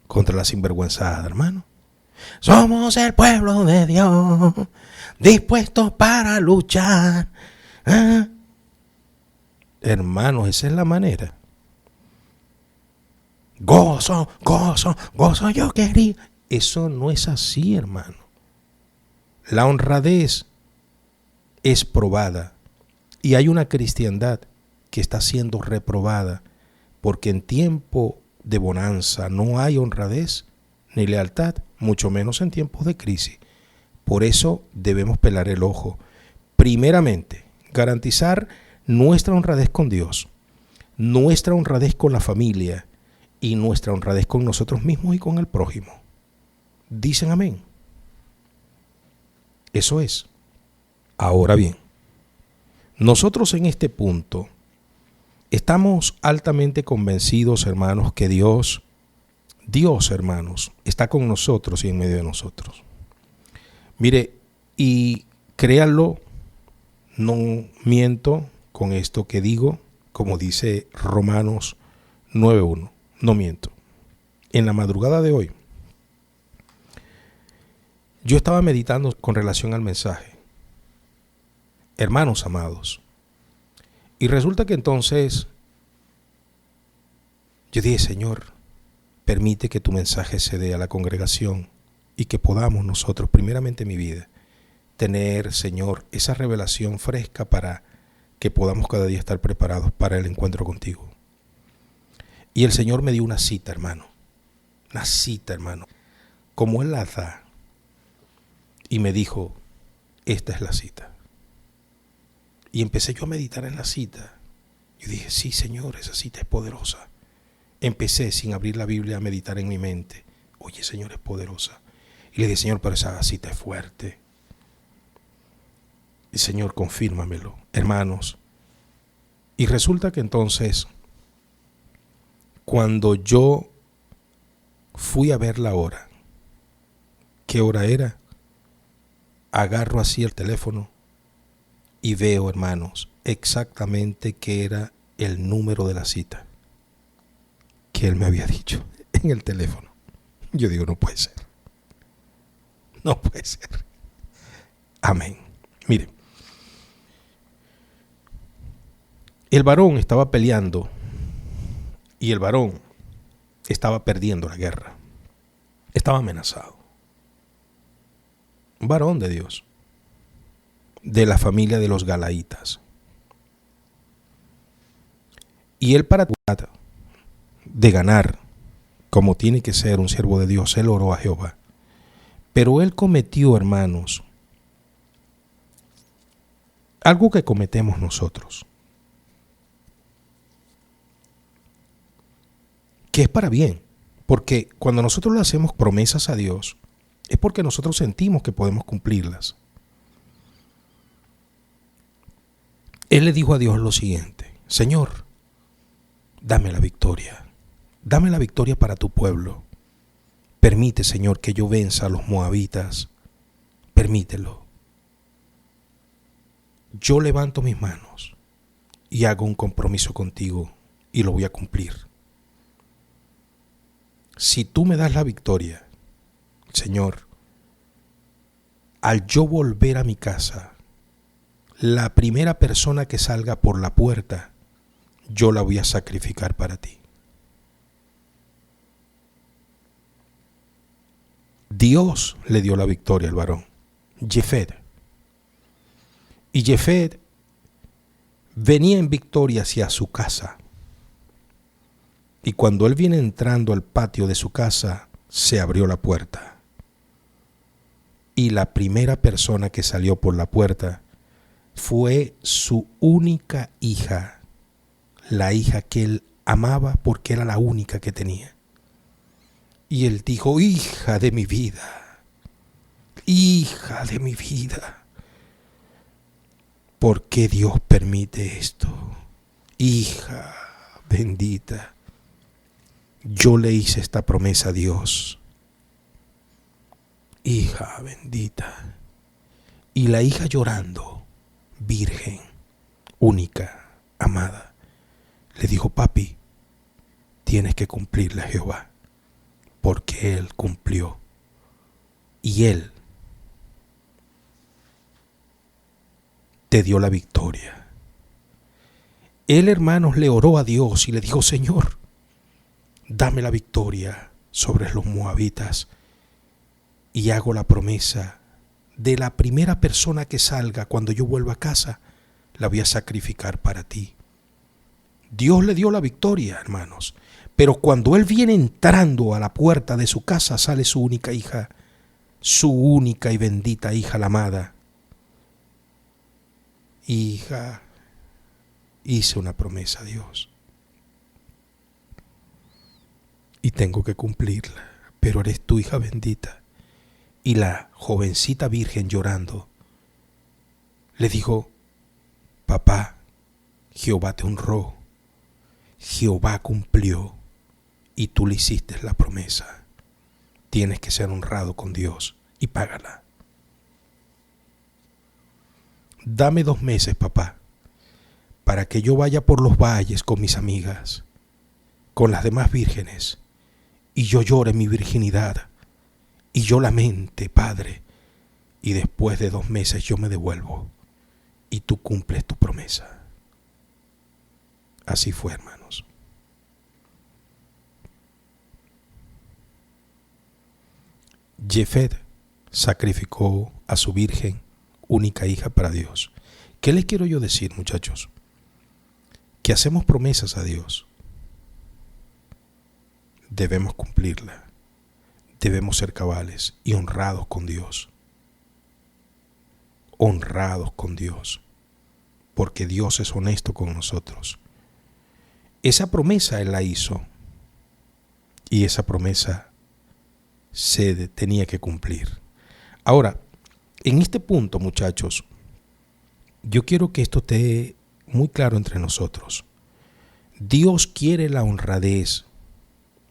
A: contra la sinvergüenzada, hermano. Somos el pueblo de Dios, dispuestos para luchar. Hermanos, esa es la manera. Gozo yo quería. Eso no es así, hermano. La honradez es probada. Y hay una cristiandad que está siendo reprobada porque en tiempo de bonanza no hay honradez ni lealtad, mucho menos en tiempos de crisis. Por eso debemos pelar el ojo. Primeramente, garantizar nuestra honradez con Dios, nuestra honradez con la familia y nuestra honradez con nosotros mismos y con el prójimo. Dicen amén. Eso es. Ahora bien, nosotros en este punto estamos altamente convencidos, hermanos, que Dios, hermanos, está con nosotros y en medio de nosotros. Mire, y créanlo, no miento con esto que digo, como dice Romanos 9:1, no miento. En la madrugada de hoy, yo estaba meditando con relación al mensaje. Hermanos amados. Y resulta que entonces yo dije, Señor, permite que tu mensaje se dé a la congregación y que podamos nosotros, primeramente mi vida, tener, Señor, esa revelación fresca para que podamos cada día estar preparados para el encuentro contigo. Y el Señor me dio una cita, hermano. Una cita, hermano. Como Él la da. Y me dijo, esta es la cita. Y empecé yo a meditar en la cita. Yo dije, sí, Señor, esa cita es poderosa. Empecé sin abrir la Biblia a meditar en mi mente. Oye, Señor, es poderosa. Y le dije, Señor, pero esa cita es fuerte. Y Señor, confírmamelo, hermanos. Y resulta que entonces, cuando yo fui a ver la hora, ¿qué hora era? Agarro así el teléfono y veo, hermanos, exactamente qué era el número de la cita que él me había dicho en el teléfono. Yo digo, no puede ser. No puede ser. Amén. Mire, el varón estaba peleando y el varón estaba perdiendo la guerra. Estaba amenazado. Un varón de Dios, de la familia de los Galaitas. Y él, para tratar de ganar, como tiene que ser un siervo de Dios, él oró a Jehová. Pero él cometió, hermanos, algo que cometemos nosotros, que es para bien, porque cuando nosotros le hacemos promesas a Dios, es porque nosotros sentimos que podemos cumplirlas. Él le dijo a Dios lo siguiente: Señor, dame la victoria para tu pueblo. Permite, Señor, que yo venza a los moabitas. Permítelo. Yo levanto mis manos y hago un compromiso contigo y lo voy a cumplir. Si tú me das la victoria, Señor, al yo volver a mi casa, la primera persona que salga por la puerta, yo la voy a sacrificar para ti. Dios le dio la victoria al varón, Jefed. Y Jefed venía en victoria hacia su casa. Y cuando él viene entrando al patio de su casa, se abrió la puerta. Y la primera persona que salió por la puerta fue su única hija, la hija que él amaba porque era la única que tenía. Y él dijo: hija de mi vida, ¿por qué Dios permite esto? Hija bendita, yo le hice esta promesa a Dios. Hija bendita. Y la hija llorando, virgen, única, amada, le dijo: papi, tienes que cumplirle a Jehová, porque Él cumplió. Y Él te dio la victoria. Él, hermanos, le oró a Dios y le dijo: Señor, dame la victoria sobre los moabitas. Y hago la promesa de la primera persona que salga cuando yo vuelva a casa, la voy a sacrificar para ti. Dios le dio la victoria, hermanos. Pero cuando él viene entrando a la puerta de su casa, sale su única hija, su única y bendita hija, la amada. Hija, hice una promesa a Dios y tengo que cumplirla, pero eres tu hija bendita. Y la jovencita virgen, llorando, le dijo: papá, Jehová te honró, Jehová cumplió y tú le hiciste la promesa. Tienes que ser honrado con Dios y págala. Dame 2 meses, papá, para que yo vaya por los valles con mis amigas, con las demás vírgenes, y yo llore mi virginidad, y yo lamente, Padre, y después de 2 meses yo me devuelvo, y tú cumples tu promesa. Así fue, hermanos. Jefed sacrificó a su virgen, única hija, para Dios. ¿Qué les quiero yo decir, muchachos? Que hacemos promesas a Dios. Debemos cumplirla. Debemos ser cabales y honrados con Dios. Honrados con Dios. Porque Dios es honesto con nosotros. Esa promesa Él la hizo. Y esa promesa se tenía que cumplir. Ahora, en este punto, muchachos, yo quiero que esto esté muy claro entre nosotros. Dios quiere la honradez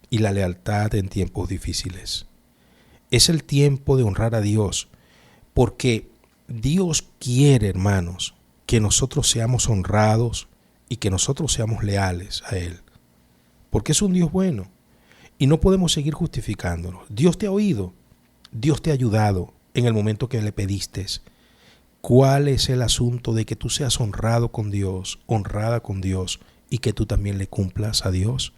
A: y la lealtad en tiempos difíciles. Es el tiempo de honrar a Dios, porque Dios quiere, hermanos, que nosotros seamos honrados y que nosotros seamos leales a Él, porque es un Dios bueno y no podemos seguir justificándonos. Dios te ha oído, Dios te ha ayudado en el momento que le pediste? ¿Cuál es el asunto de que tú seas honrado con Dios, honrada con Dios, y que tú también le cumplas a Dios?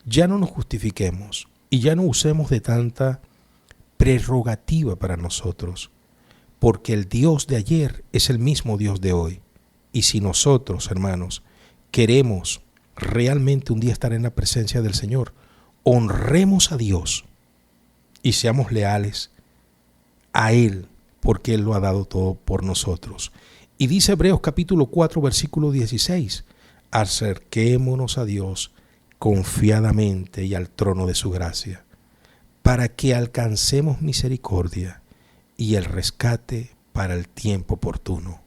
A: Ya no nos justifiquemos y ya no usemos de tanta prerrogativa para nosotros, porque el Dios de ayer es el mismo Dios de hoy. Y si nosotros, hermanos, queremos realmente un día estar en la presencia del Señor, honremos a Dios y seamos leales a Él, porque Él lo ha dado todo por nosotros. Y dice Hebreos capítulo 4, versículo 16, acerquémonos a Dios confiadamente y al trono de su gracia, para que alcancemos misericordia y el rescate para el tiempo oportuno.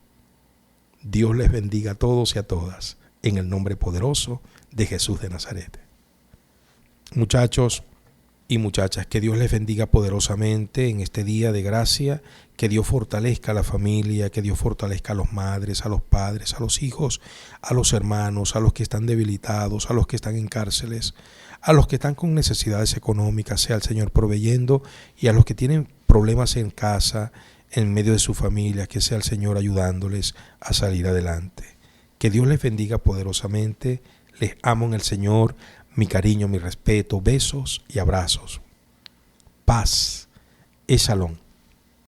A: Dios les bendiga a todos y a todas, en el nombre poderoso de Jesús de Nazaret. Muchachos y muchachas, que Dios les bendiga poderosamente en este día de gracia, que Dios fortalezca a la familia, que Dios fortalezca a los madres, a los padres, a los hijos, a los hermanos, a los que están debilitados, a los que están en cárceles, a los que están con necesidades económicas, sea el Señor proveyendo, y a los que tienen problemas en casa, en medio de su familia, que sea el Señor ayudándoles a salir adelante. Que Dios les bendiga poderosamente, les amo en el Señor, mi cariño, mi respeto, besos y abrazos. Paz es Shalom.